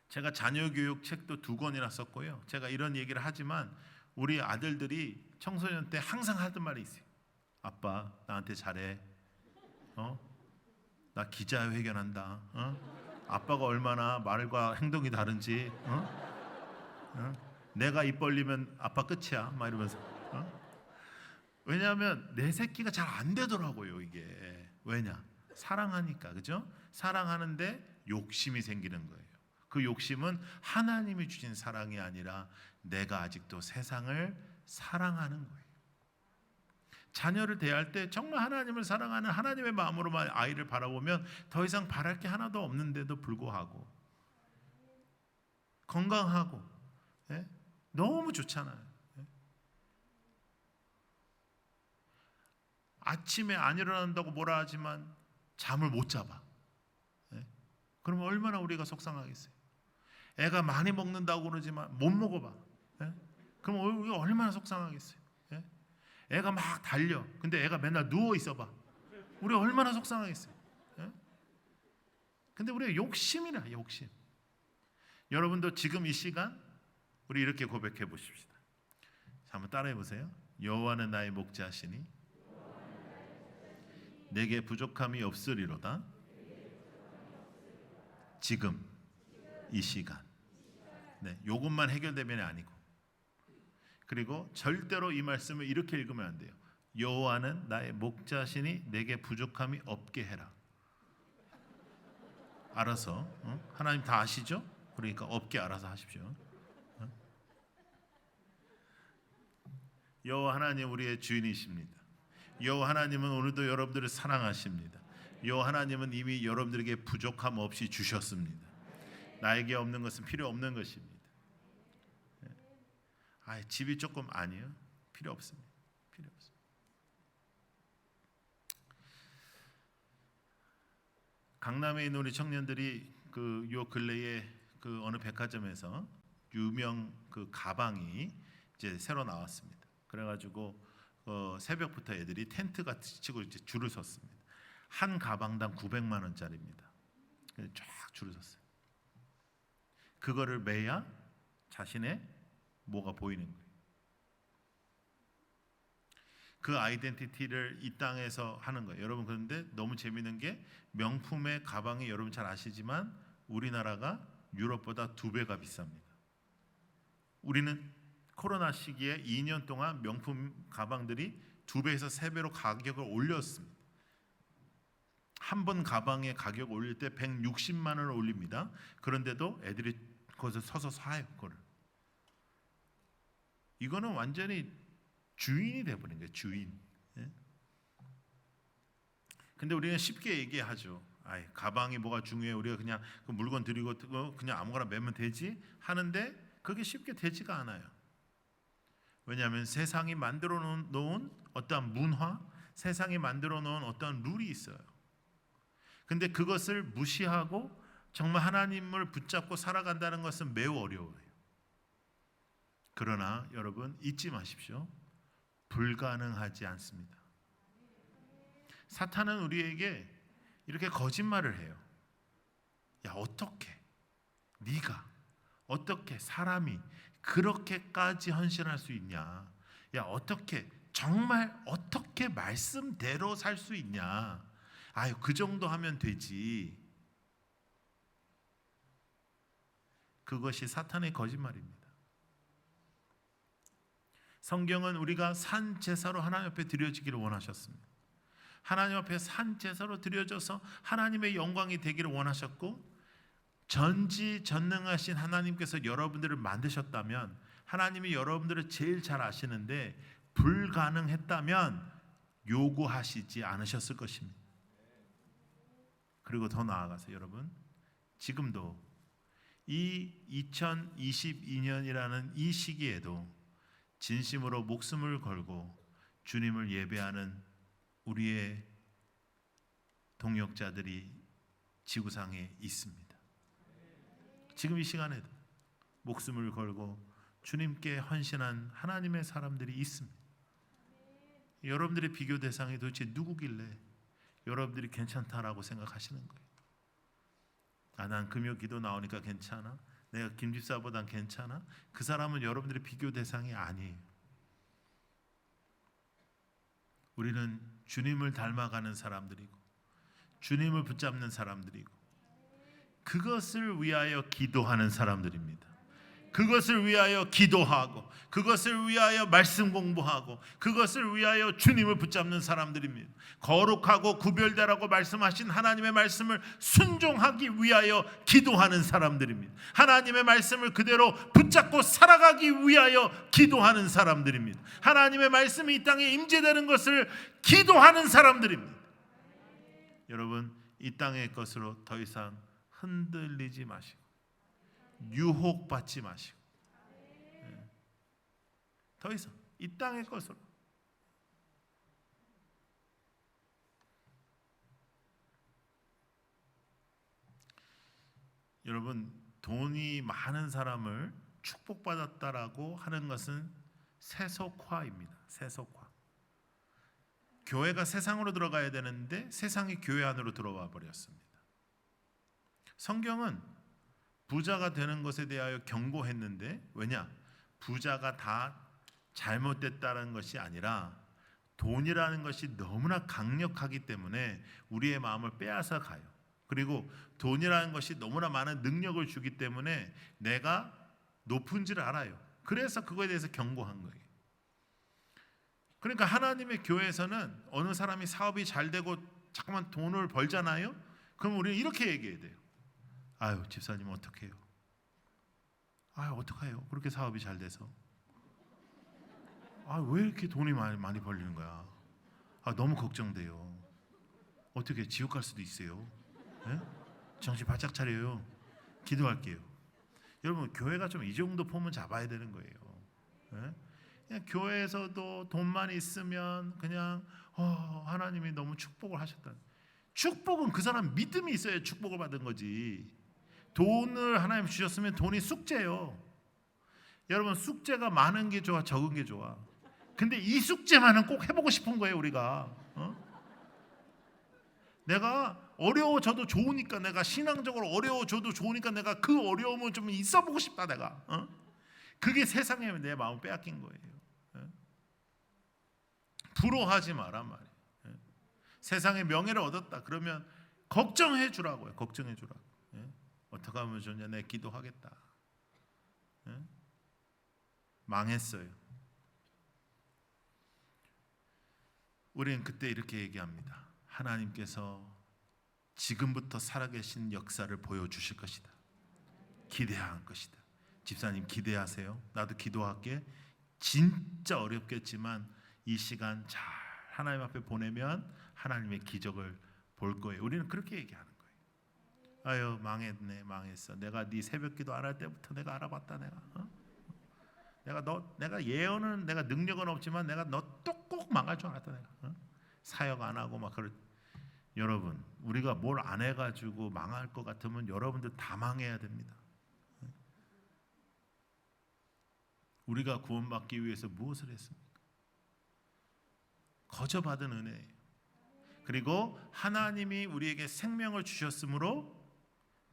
제가 자녀 교육 책도 2권이나 썼고요. 제가 이런 얘기를 하지만 우리 아들들이 청소년 때 항상 하던 말이 있어요. 아빠 나한테 잘해. 나 기자회견한다. 아빠가 얼마나 말과 행동이 다른지. 내가 입 벌리면 아빠 끝이야. 막 이러면서. 왜냐하면 내 새끼가 잘 안 되더라고요 이게. 왜냐? 사랑하니까. 그죠? 사랑하는데 욕심이 생기는 거예요. 그 욕심은 하나님이 주신 사랑이 아니라 내가 아직도 세상을 사랑하는 거예요. 자녀를 대할 때 정말 하나님을 사랑하는 하나님의 마음으로만 아이를 바라보면 더 이상 바랄 게 하나도 없는데도 불구하고 건강하고 너무 좋잖아요. 아침에 안 일어난다고 뭐라 하지만 잠을 못 잡아. 그러면 얼마나 우리가 속상하겠어요. 애가 많이 먹는다고 그러지만 못 먹어봐. 그럼 우리가 얼마나 속상하겠어요. 애가 막 달려. 근데 애가 맨날 누워 있어봐. 우리 얼마나 속상하겠어요. 근데 우리가 욕심이라 욕심. 여러분도 지금 이 시간 우리 이렇게 고백해 보십시다. 자, 한번 따라해 보세요. 여호와는 나의 목자시니 내게 부족함이 없으리로다. 지금 이 시간. 네, 요것만 해결되면 아니고. 그리고 절대로 이 말씀을 이렇게 읽으면 안 돼요. 여호와는 나의 목자시니 내게 부족함이 없게 해라. 알아서 하나님 다 아시죠? 그러니까 없게 알아서 하십시오. 여호와 하나님 우리의 주인이십니다. 여호와 하나님은 오늘도 여러분들을 사랑하십니다. 여호와 하나님은 이미 여러분들에게 부족함 없이 주셨습니다. 나에게 없는 것은 필요 없는 것입니다. 집이 조금 아니에요. 필요 없습니다. 필요 없습니다. 강남에 있는 우리 청년들이 요 근래에 어느 백화점에서 유명 가방이 이제 새로 나왔습니다. 그래가지고 새벽부터 애들이 텐트 같이 치고 이제 줄을 섰습니다. 한 가방당 900만 원짜리입니다. 쫙 줄을 섰어요. 그거를 매야 자신의 뭐가 보이는 거예요. 그 아이덴티티를 이 땅에서 하는 거예요. 여러분 그런데 너무 재미있는 게 명품의 가방이 여러분 잘 아시지만 우리나라가 유럽보다 2배가 비쌉니다. 우리는 코로나 시기에 2년 동안 명품 가방들이 2배에서 3배로 가격을 올렸습니다. 한 번 가방의 가격 올릴 때 160만 원을 올립니다. 그런데도 애들이 거기서 서서 사요. 그거를. 이거는 완전히 주인이 돼버린 거예요. 주인. 근데 우리는 쉽게 얘기하죠. 가방이 뭐가 중요해? 우리가 그냥 그 물건 드리고 그냥 아무거나 매면 되지 하는데 그게 쉽게 되지가 않아요. 왜냐하면 세상이 만들어 놓은 어떠한 문화, 세상이 만들어 놓은 어떠한 룰이 있어요. 근데 그것을 무시하고 정말 하나님을 붙잡고 살아간다는 것은 매우 어려워요. 그러나 여러분 잊지 마십시오. 불가능하지 않습니다. 사탄은 우리에게 이렇게 거짓말을 해요. 야, 어떻게 네가 어떻게 사람이 그렇게까지 헌신할 수 있냐? 야, 어떻게 정말 어떻게 말씀대로 살 수 있냐? 아유, 그 정도 하면 되지. 그것이 사탄의 거짓말입니다. 성경은 우리가 산 제사로 하나님 앞에 드려지기를 원하셨습니다. 하나님 앞에 산 제사로 드려져서 하나님의 영광이 되기를 원하셨고, 전지전능하신 하나님께서 여러분들을 만드셨다면, 하나님이 여러분들을 제일 잘 아시는데 불가능했다면 요구하시지 않으셨을 것입니다. 그리고 더 나아가서 여러분, 지금도 이 2022년이라는 이 시기에도 진심으로 목숨을 걸고 주님을 예배하는 우리의 동역자들이 지구상에 있습니다. 지금 이 시간에도 목숨을 걸고 주님께 헌신한 하나님의 사람들이 있습니다. 여러분들의 비교 대상이 도대체 누구길래 여러분들이 괜찮다라고 생각하시는 거예요? 아, 난 금요 기도 나오니까 괜찮아? 내가 김 집사보단 괜찮아? 그 사람은 여러분들의 비교 대상이 아니에요. 우리는 주님을 닮아가는 사람들이고 주님을 붙잡는 사람들이고 그것을 위하여 기도하는 사람들입니다. 그것을 위하여 기도하고 그것을 위하여 말씀 공부하고 그것을 위하여 주님을 붙잡는 사람들입니다. 거룩하고 구별되라고 말씀하신 하나님의 말씀을 순종하기 위하여 기도하는 사람들입니다. 하나님의 말씀을 그대로 붙잡고 살아가기 위하여 기도하는 사람들입니다. 하나님의 말씀이 이 땅에 임재되는 것을 기도하는 사람들입니다. 여러분, 이 땅의 것으로 더 이상 흔들리지 마시고 유혹받지 마시고 더 이상 이 땅의 것으로 여러분, 돈이 많은 사람을 축복받았다라고 하는 것은 세속화입니다. 세속화. 교회가 세상으로 들어가야 되는데 세상이 교회 안으로 들어와 버렸습니다. 성경은 부자가 되는 것에 대하여 경고했는데, 왜냐? 부자가 다 잘못됐다는 것이 아니라 돈이라는 것이 너무나 강력하기 때문에 우리의 마음을 빼앗아 가요. 그리고 돈이라는 것이 너무나 많은 능력을 주기 때문에 내가 높은 줄 알아요. 그래서 그거에 대해서 경고한 거예요. 그러니까 하나님의 교회에서는 어느 사람이 사업이 잘 되고 잠깐만 돈을 벌잖아요. 그럼 우리는 이렇게 얘기해야 돼요. 아유, 집사님 어떡해요? 아유, 어떡해요? 그렇게 사업이 잘 돼서. 아, 왜 이렇게 돈이 많이 벌리는 거야? 아, 너무 걱정돼요. 어떻게 지옥 갈 수도 있어요? 네? 정신 바짝 차려요. 기도할게요. 여러분, 교회가 좀 이 정도 폼은 잡아야 되는 거예요. 네? 그냥 교회에서도 돈만 있으면 그냥 하나님이 너무 축복을 하셨다. 축복은 그 사람 믿음이 있어야 축복을 받은 거지. 돈을 하나님 주셨으면 돈이 숙제예요. 여러분, 숙제가 많은 게 좋아, 적은 게 좋아? 근데 이 숙제만은 꼭 해보고 싶은 거예요, 우리가. 내가 어려워져도 좋으니까, 내가 신앙적으로 어려워져도 좋으니까 내가 그 어려움을 좀 있어보고 싶다, 내가. 그게 세상에 내 마음 빼앗긴 거예요. 부러워하지 마라 말이에요. 세상의 명예를 얻었다 그러면 걱정해 주라고요. 걱정해 주라고. 어떻게 하면 좋냐? 내 기도하겠다. 망했어요. 우리는 그때 이렇게 얘기합니다. 하나님께서 지금부터 살아계신 역사를 보여주실 것이다. 기대할 것이다. 집사님 기대하세요. 나도 기도할게. 진짜 어렵겠지만 이 시간 잘 하나님 앞에 보내면 하나님의 기적을 볼 거예요. 우리는 그렇게 얘기하는 거예요. 아유 망했네, 망했어. 내가 네 새벽기도 안 할 때부터 내가 알아봤다. 내가 예언은 내가 능력은 없지만 내가 너 또 꼭 망할 줄 알았다. 내가 사역 안 하고 막 그럴. 여러분 우리가 뭘 안 해가지고 망할 것 같으면 여러분들 다 망해야 됩니다. 우리가 구원받기 위해서 무엇을 했습니까? 거저 받은 은혜예요. 그리고 하나님이 우리에게 생명을 주셨으므로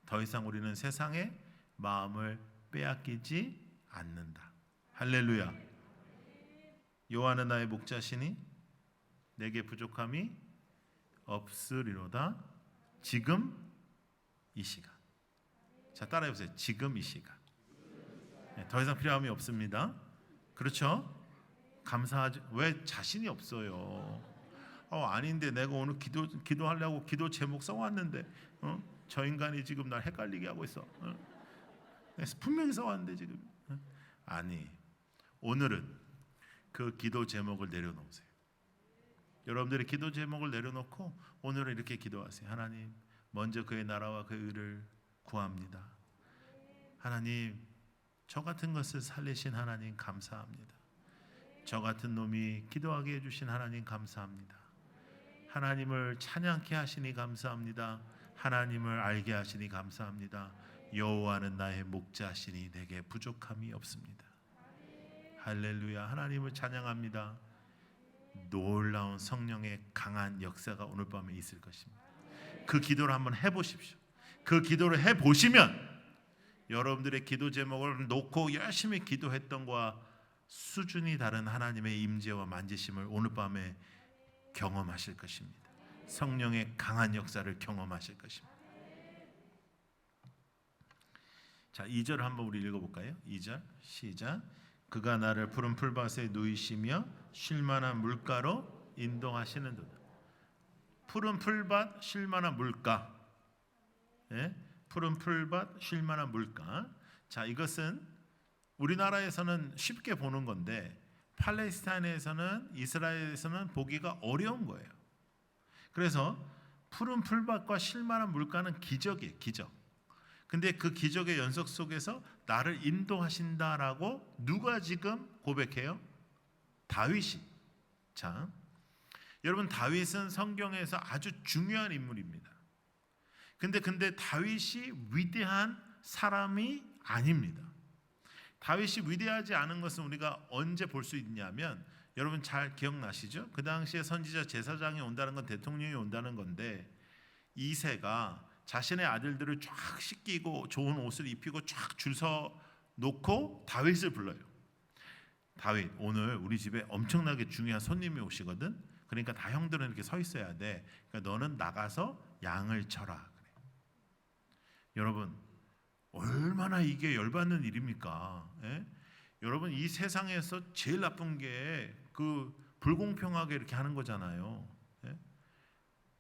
더 이상 우리는 세상의 마음을 빼앗기지 않는다. 할렐루야. 여호와는 나의 목자시니 내게 부족함이 없으리로다. 지금 이 시간. 자, 따라해보세요. 지금 이 시간. 네, 더 이상 필요함이 없습니다. 그렇죠? 감사하지. 왜 자신이 없어요? 아닌데 내가 오늘 기도하려고 기도 제목 써왔는데 저 인간이 지금 날 헷갈리게 하고 있어. 분명히 써왔는데 지금. 아니, 오늘은 그 기도 제목을 내려놓으세요. 여러분들의 기도 제목을 내려놓고 오늘은 이렇게 기도하세요. 하나님, 먼저 그의 나라와 그의 의를 구합니다. 하나님, 저 같은 것을 살리신 하나님 감사합니다. 저 같은 놈이 기도하게 해주신 하나님 감사합니다. 하나님을 찬양케 하시니 감사합니다. 하나님을 알게 하시니 감사합니다. 여호와는 나의 목자시니 내게 부족함이 없습니다. 할렐루야. 하나님을 찬양합니다. 놀라운 성령의 강한 역사가 오늘 밤에 있을 것입니다. 그 기도를 한번 해보십시오. 그 기도를 해보시면 여러분들의 기도 제목을 놓고 열심히 기도했던 것과 수준이 다른 하나님의 임재와 만지심을 오늘 밤에 경험하실 것입니다. 성령의 강한 역사를 경험하실 것입니다. 자, 2절 한번 우리 읽어볼까요? 2절 시작. 그가 나를 푸른 풀밭에 누이시며 쉴만한 물가로 인도하시는도다. 푸른 풀밭, 쉴만한 물가. 예? 푸른 풀밭, 쉴만한 물가. 자, 이것은 우리나라에서는 쉽게 보는 건데 팔레스타인에서는, 이스라엘에서는 보기가 어려운 거예요. 그래서 푸른 풀밭과 쉴만한 물가는 기적이에요. 기적. 근데 그 기적의 연속 속에서 나를 인도하신다라고 누가 지금 고백해요? 다윗이. 자, 여러분 다윗은 성경에서 아주 중요한 인물입니다. 근데 다윗이 위대한 사람이 아닙니다. 다윗이 위대하지 않은 것은 우리가 언제 볼 수 있냐면, 여러분 잘 기억나시죠? 그 당시에 선지자 제사장이 온다는 건 대통령이 온다는 건데, 이새가 자신의 아들들을 쫙 씻기고 좋은 옷을 입히고 쫙 줄 서 놓고 다윗을 불러요. 다윗, 오늘 우리 집에 엄청나게 중요한 손님이 오시거든. 그러니까 다 형들은 이렇게 서 있어야 돼. 그러니까 너는 나가서 양을 쳐라. 그래. 여러분 얼마나 이게 열받는 일입니까? 예? 여러분 이 세상에서 제일 나쁜 게 그 불공평하게 이렇게 하는 거잖아요. 예?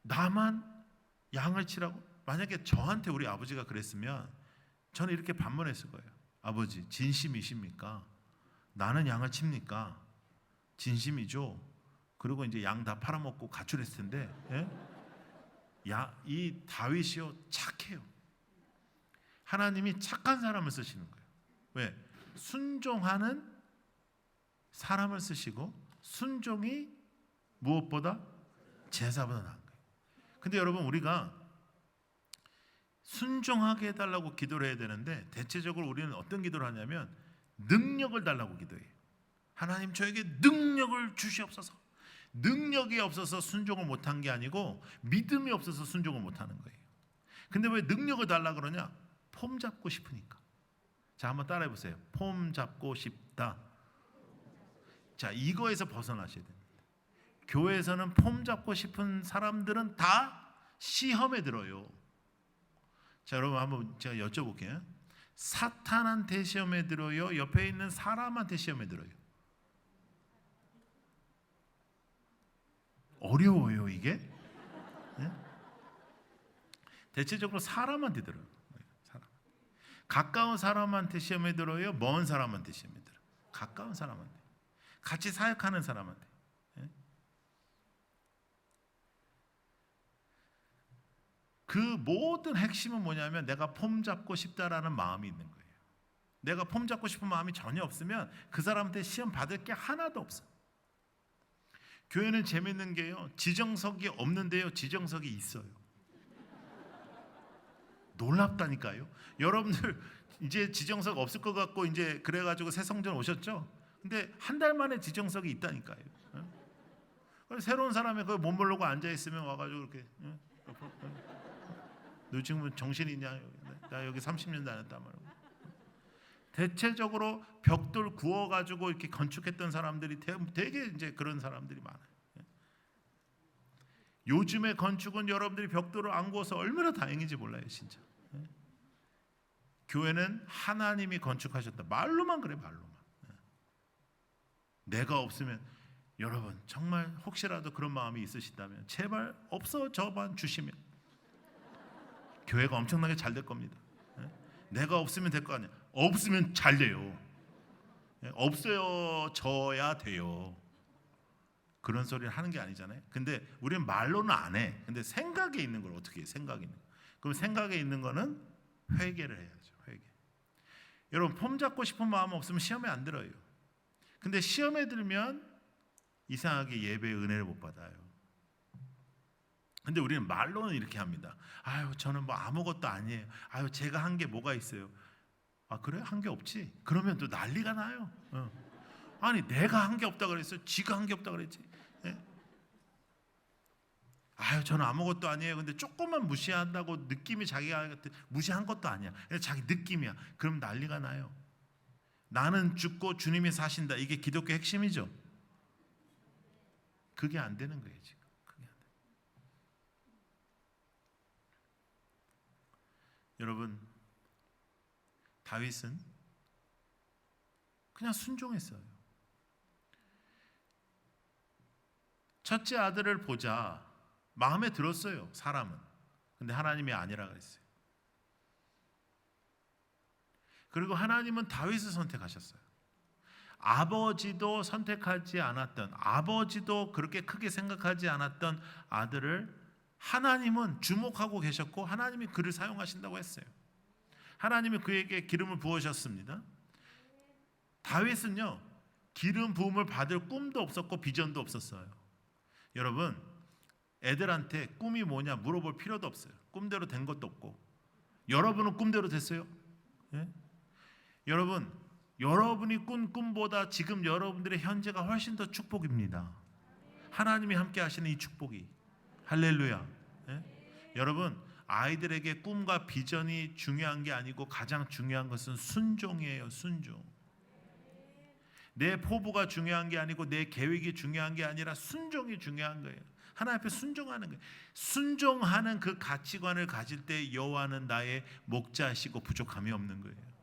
나만 양을 치라고? 만약에 저한테 우리 아버지가 그랬으면 저는 이렇게 반문했을 거예요. 아버지, 진심이십니까? 나는 양을 칩니까? 진심이죠. 그리고 이제 양 다 팔아먹고 가출했을 텐데, 예? 이 다윗이요 착해요. 하나님이 착한 사람을 쓰시는 거예요. 왜? 순종하는 사람을 쓰시고, 순종이 무엇보다 제사보다 나은 거예요. 근데 여러분 우리가 순종하게 해달라고 기도를 해야 되는데 대체적으로 우리는 어떤 기도를 하냐면 능력을 달라고 기도해요. 하나님 저에게 능력을 주시옵소서. 능력이 없어서 순종을 못한 게 아니고 믿음이 없어서 순종을 못하는 거예요. 근데 왜 능력을 달라 그러냐? 폼 잡고 싶으니까. 자, 한번 따라해 보세요. 폼 잡고 싶다. 자, 이거에서 벗어나셔야 됩니다. 교회에서는 폼 잡고 싶은 사람들은 다 시험에 들어요. 자, 여러분 한번 제가 여쭤볼게요. 사탄한테 시험에 들어요? 옆에 있는 사람한테 시험에 들어요? 어려워요 이게. 네? 대체적으로 사람한테 들어요. 사람. 가까운 사람한테 시험에 들어요? 먼 사람한테 시험에 들어요? 가까운 사람한테. 같이 사역하는 사람한테. 그 모든 핵심은 뭐냐면 내가 폼 잡고 싶다라는 마음이 있는 거예요. 내가 폼 잡고 싶은 마음이 전혀 없으면 그 사람한테 시험 받을 게 하나도 없어. 교회는 재밌는 게요, 지정석이 없는데요, 지정석이 있어요. 놀랍다니까요. 여러분들 이제 지정석 없을 것 같고 이제 그래가지고 새 성전 오셨죠? 근데 한 달 만에 지정석이 있다니까요. 새로운 사람이 그걸 못 모르고 앉아 있으면 와가지고 이렇게, 너 지금 정신 있냐? 나 여기 30년 다녔단 말이야. 대체적으로 벽돌 구워가지고 이렇게 건축했던 사람들이 되게 이제 그런 사람들이 많아요. 요즘의 건축은 여러분들이 벽돌을 안 구워서 얼마나 다행인지 몰라요, 진짜. 교회는 하나님이 건축하셨다. 말로만 그래, 말로만. 내가 없으면, 여러분 정말 혹시라도 그런 마음이 있으시다면 제발 없어져만 주시면 교회가 엄청나게 잘 될 겁니다. 내가 없으면 될 거 아니야. 없으면 잘 돼요. 없어져야 돼요. 그런 소리를 하는 게 아니잖아요. 근데 우리는 말로는 안 해. 근데 생각에 있는 걸 어떻게 해? 생각에 있는 거. 그럼 생각에 있는 거는 회개를 해야죠. 회개. 여러분 폼 잡고 싶은 마음 없으면 시험에 안 들어요. 근데 시험에 들면 이상하게 예배의 은혜를 못 받아요. 근데 우리는 말로는 이렇게 합니다. 아유 저는 뭐 아무것도 아니에요. 아유 제가 한 게 뭐가 있어요. 아 그래? 한 게 없지? 그러면 또 난리가 나요. 아니 내가 한 게 없다 그랬어요. 지가 한 게 없다 그랬지. 예? 아유 저는 아무것도 아니에요. 근데 조금만 무시한다고 느낌이 자기가 무시한 것도 아니야. 그냥 자기 느낌이야. 그럼 난리가 나요. 나는 죽고 주님이 사신다. 이게 기독교 핵심이죠. 그게 안 되는 거예요 지금. 그게 안 돼. 여러분 다윗은 그냥 순종했어요. 첫째 아들을 보자 마음에 들었어요, 사람은. 근데 하나님이 아니라 그랬어요. 그리고 하나님은 다윗을 선택하셨어요. 아버지도 선택하지 않았던, 아버지도 그렇게 크게 생각하지 않았던 아들을 하나님은 주목하고 계셨고 하나님이 그를 사용하신다고 했어요. 하나님이 그에게 기름을 부으셨습니다. 다윗은요 기름 부음을 받을 꿈도 없었고 비전도 없었어요. 여러분 애들한테 꿈이 뭐냐 물어볼 필요도 없어요. 꿈대로 된 것도 없고. 여러분은 꿈대로 됐어요? 예? 여러분 여러분이 꾼 꿈보다 지금 여러분들의 현재가 훨씬 더 축복입니다. 하나님이 함께 하시는 이 축복이. 할렐루야. 예? 여러분 아이들에게 꿈과 비전이 중요한 게 아니고 가장 중요한 것은 순종이에요. 순종. 내 포부가 중요한 게 아니고 내 계획이 중요한 게 아니라 순종이 중요한 거예요. 하나님 앞에 순종하는 거예요. 순종하는 그 가치관을 가질 때 여호와는 나의 목자시고 부족함이 없는 거예요.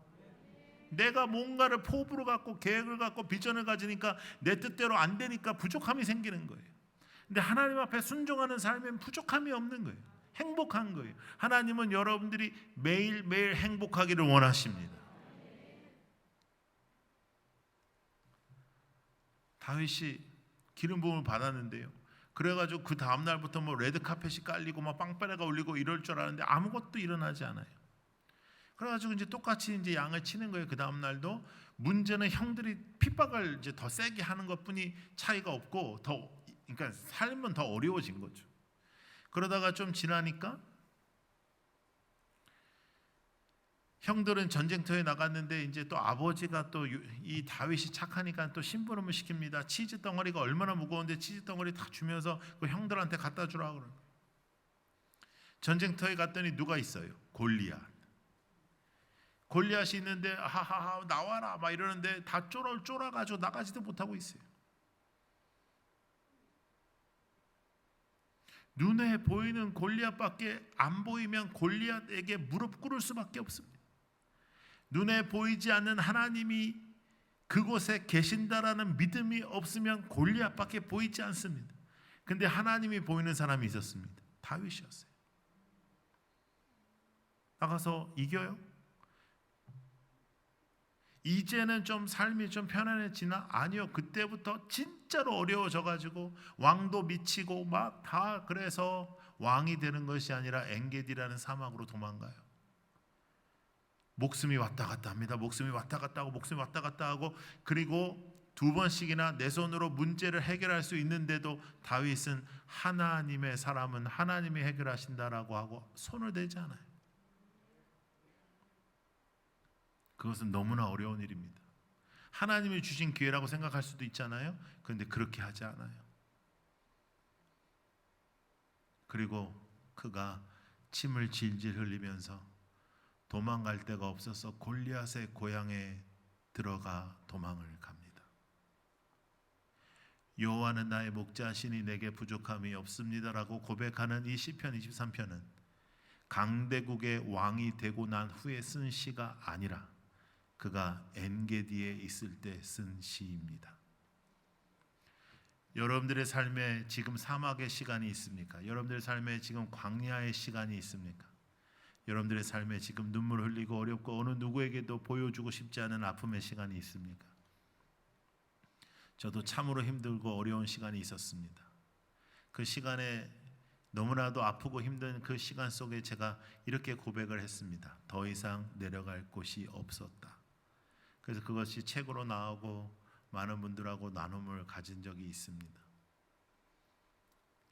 내가 뭔가를 포부로 갖고 계획을 갖고 비전을 가지니까 내 뜻대로 안 되니까 부족함이 생기는 거예요. 근데 하나님 앞에 순종하는 삶엔 부족함이 없는 거예요. 행복한 거예요. 하나님은 여러분들이 매일매일 행복하기를 원하십니다. 다윗이 기름 부음을 받았는데요. 그래가지고 그 다음 날부터 뭐 레드 카펫이 깔리고 막 빵빠레가 울리고 이럴 줄 알았는데 아무것도 일어나지 않아요. 그래가지고 이제 똑같이 이제 양을 치는 거예요. 그 다음 날도. 문제는 형들이 핍박을 이제 더 세게 하는 것뿐이 차이가 없고 그러니까 삶은 더 어려워진 거죠. 그러다가 좀 지나니까 형들은 전쟁터에 나갔는데 이제 또 아버지가 또 이 다윗이 착하니까 또 심부름을 시킵니다. 치즈 덩어리가 얼마나 무거운데 치즈 덩어리 다 주면서 그 형들한테 갖다 주라 그러는 거예요. 전쟁터에 갔더니 누가 있어요? 골리앗이 있는데 하하하 나와라 막 이러는데 다 쫄아가지고 나가지도 못하고 있어요. 눈에 보이는 골리앗밖에 안 보이면 골리앗에게 무릎 꿇을 수밖에 없습니다. 눈에 보이지 않는 하나님이 그곳에 계신다라는 믿음이 없으면 골리앗밖에 보이지 않습니다. 근데 하나님이 보이는 사람이 있었습니다. 다윗이었어요. 나가서 이겨요? 이제는 좀 삶이 좀 편안해지나? 아니요. 그때부터 진짜로 어려워져가지고 왕도 미치고 막 다, 그래서 왕이 되는 것이 아니라 엔게디라는 사막으로 도망가요. 목숨이 왔다 갔다 합니다. 목숨이 왔다 갔다 하고 목숨이 왔다 갔다 하고, 그리고 두 번씩이나 내 손으로 문제를 해결할 수 있는데도 다윗은 하나님의 사람은 하나님이 해결하신다라고 하고 손을 대지 않아요. 그것은 너무나 어려운 일입니다. 하나님이 주신 기회라고 생각할 수도 있잖아요. 그런데 그렇게 하지 않아요. 그리고 그가 침을 질질 흘리면서 도망갈 데가 없어서 골리앗의 고향에 들어가 도망을 갑니다. 여호와는 나의 목자시니 내게 부족함이 없습니다라고 고백하는 이 시편 23편은 강대국의 왕이 되고 난 후에 쓴 시가 아니라 그가 엔게디에 있을 때 쓴 시입니다. 여러분들의 삶에 지금 사막의 시간이 있습니까? 여러분들의 삶에 지금 광야의 시간이 있습니까? 여러분들의 삶에 지금 눈물 흘리고 어렵고 어느 누구에게도 보여주고 싶지 않은 아픔의 시간이 있습니까? 저도 참으로 힘들고 어려운 시간이 있었습니다. 그 시간에 너무나도 아프고 힘든 그 시간 속에 제가 이렇게 고백을 했습니다. 더 이상 내려갈 곳이 없었다. 그래서 그것이 책으로 나오고 많은 분들하고 나눔을 가진 적이 있습니다.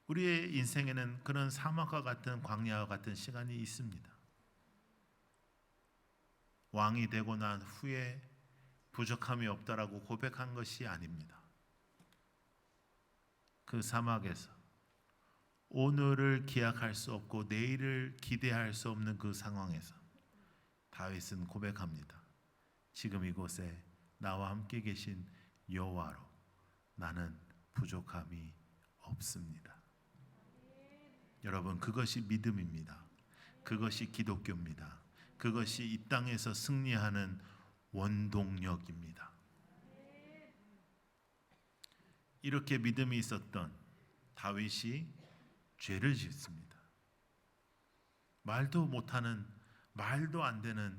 우리의 인생에는 그런 사막과 같은 광야와 같은 시간이 있습니다. 왕이 되고 난 후에 부족함이 없다라고 고백한 것이 아닙니다. 그 사막에서 오늘을 기약할 수 없고 내일을 기대할 수 없는 그 상황에서 다윗은 고백합니다. 지금 이곳에 나와 함께 계신 여호와로 나는 부족함이 없습니다. 여러분, 그것이 믿음입니다. 그것이 기독교입니다. 그것이 이 땅에서 승리하는 원동력입니다. 이렇게 믿음이 있었던 다윗이 죄를 짓습니다. 말도 못하는, 말도 안 되는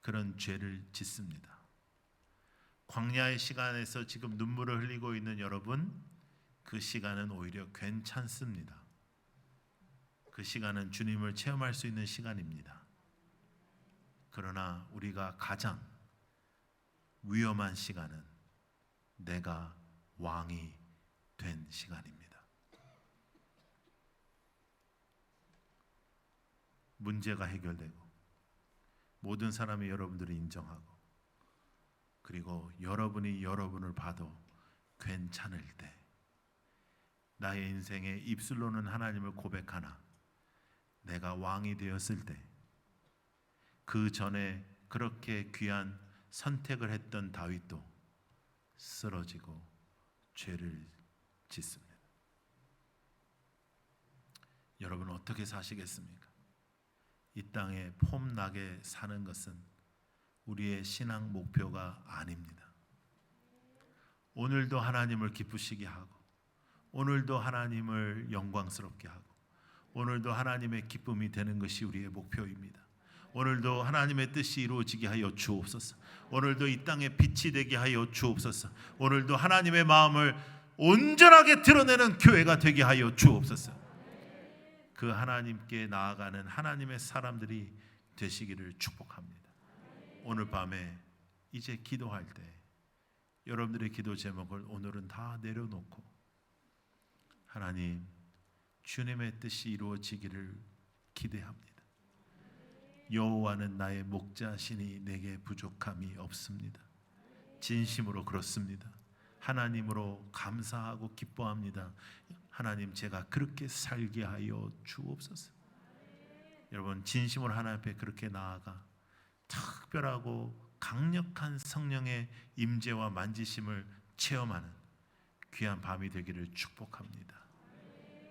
그런 죄를 짓습니다. 광야의 시간에서 지금 눈물을 흘리고 있는 여러분, 그 시간은 오히려 괜찮습니다. 그 시간은 주님을 체험할 수 있는 시간입니다. 그러나 우리가 가장 위험한 시간은 내가 왕이 된 시간입니다. 문제가 해결되고 모든 사람이 여러분들을 인정하고 그리고 여러분이 여러분을 봐도 괜찮을 때, 나의 인생에 입술로는 하나님을 고백하나 내가 왕이 되었을 때, 그 전에 그렇게 귀한 선택을 했던 다윗도 쓰러지고 죄를 짓습니다. 여러분 어떻게 사시겠습니까? 이 땅에 폼나게 사는 것은 우리의 신앙 목표가 아닙니다. 오늘도 하나님을 기쁘시게 하고, 오늘도 하나님을 영광스럽게 하고, 오늘도 하나님의 기쁨이 되는 것이 우리의 목표입니다. 오늘도 하나님의 뜻이 이루어지게 하여 주옵소서. 오늘도 이 땅에 빛이 되게 하여 주옵소서. 오늘도 하나님의 마음을 온전하게 드러내는 교회가 되게 하여 주옵소서. 그 하나님께 나아가는 하나님의 사람들이 되시기를 축복합니다. 오늘 밤에 이제 기도할 때 여러분들의 기도 제목을 오늘은 다 내려놓고, 하나님, 주님의 뜻이 이루어지기를 기대합니다. 여호와는 나의 목자시니 내게 부족함이 없습니다. 진심으로 그렇습니다. 하나님으로 감사하고 기뻐합니다. 하나님, 제가 그렇게 살게 하여 주옵소서. 여러분, 진심으로 하나님 앞에 그렇게 나아가 특별하고 강력한 성령의 임재와 만지심을 체험하는 귀한 밤이 되기를 축복합니다.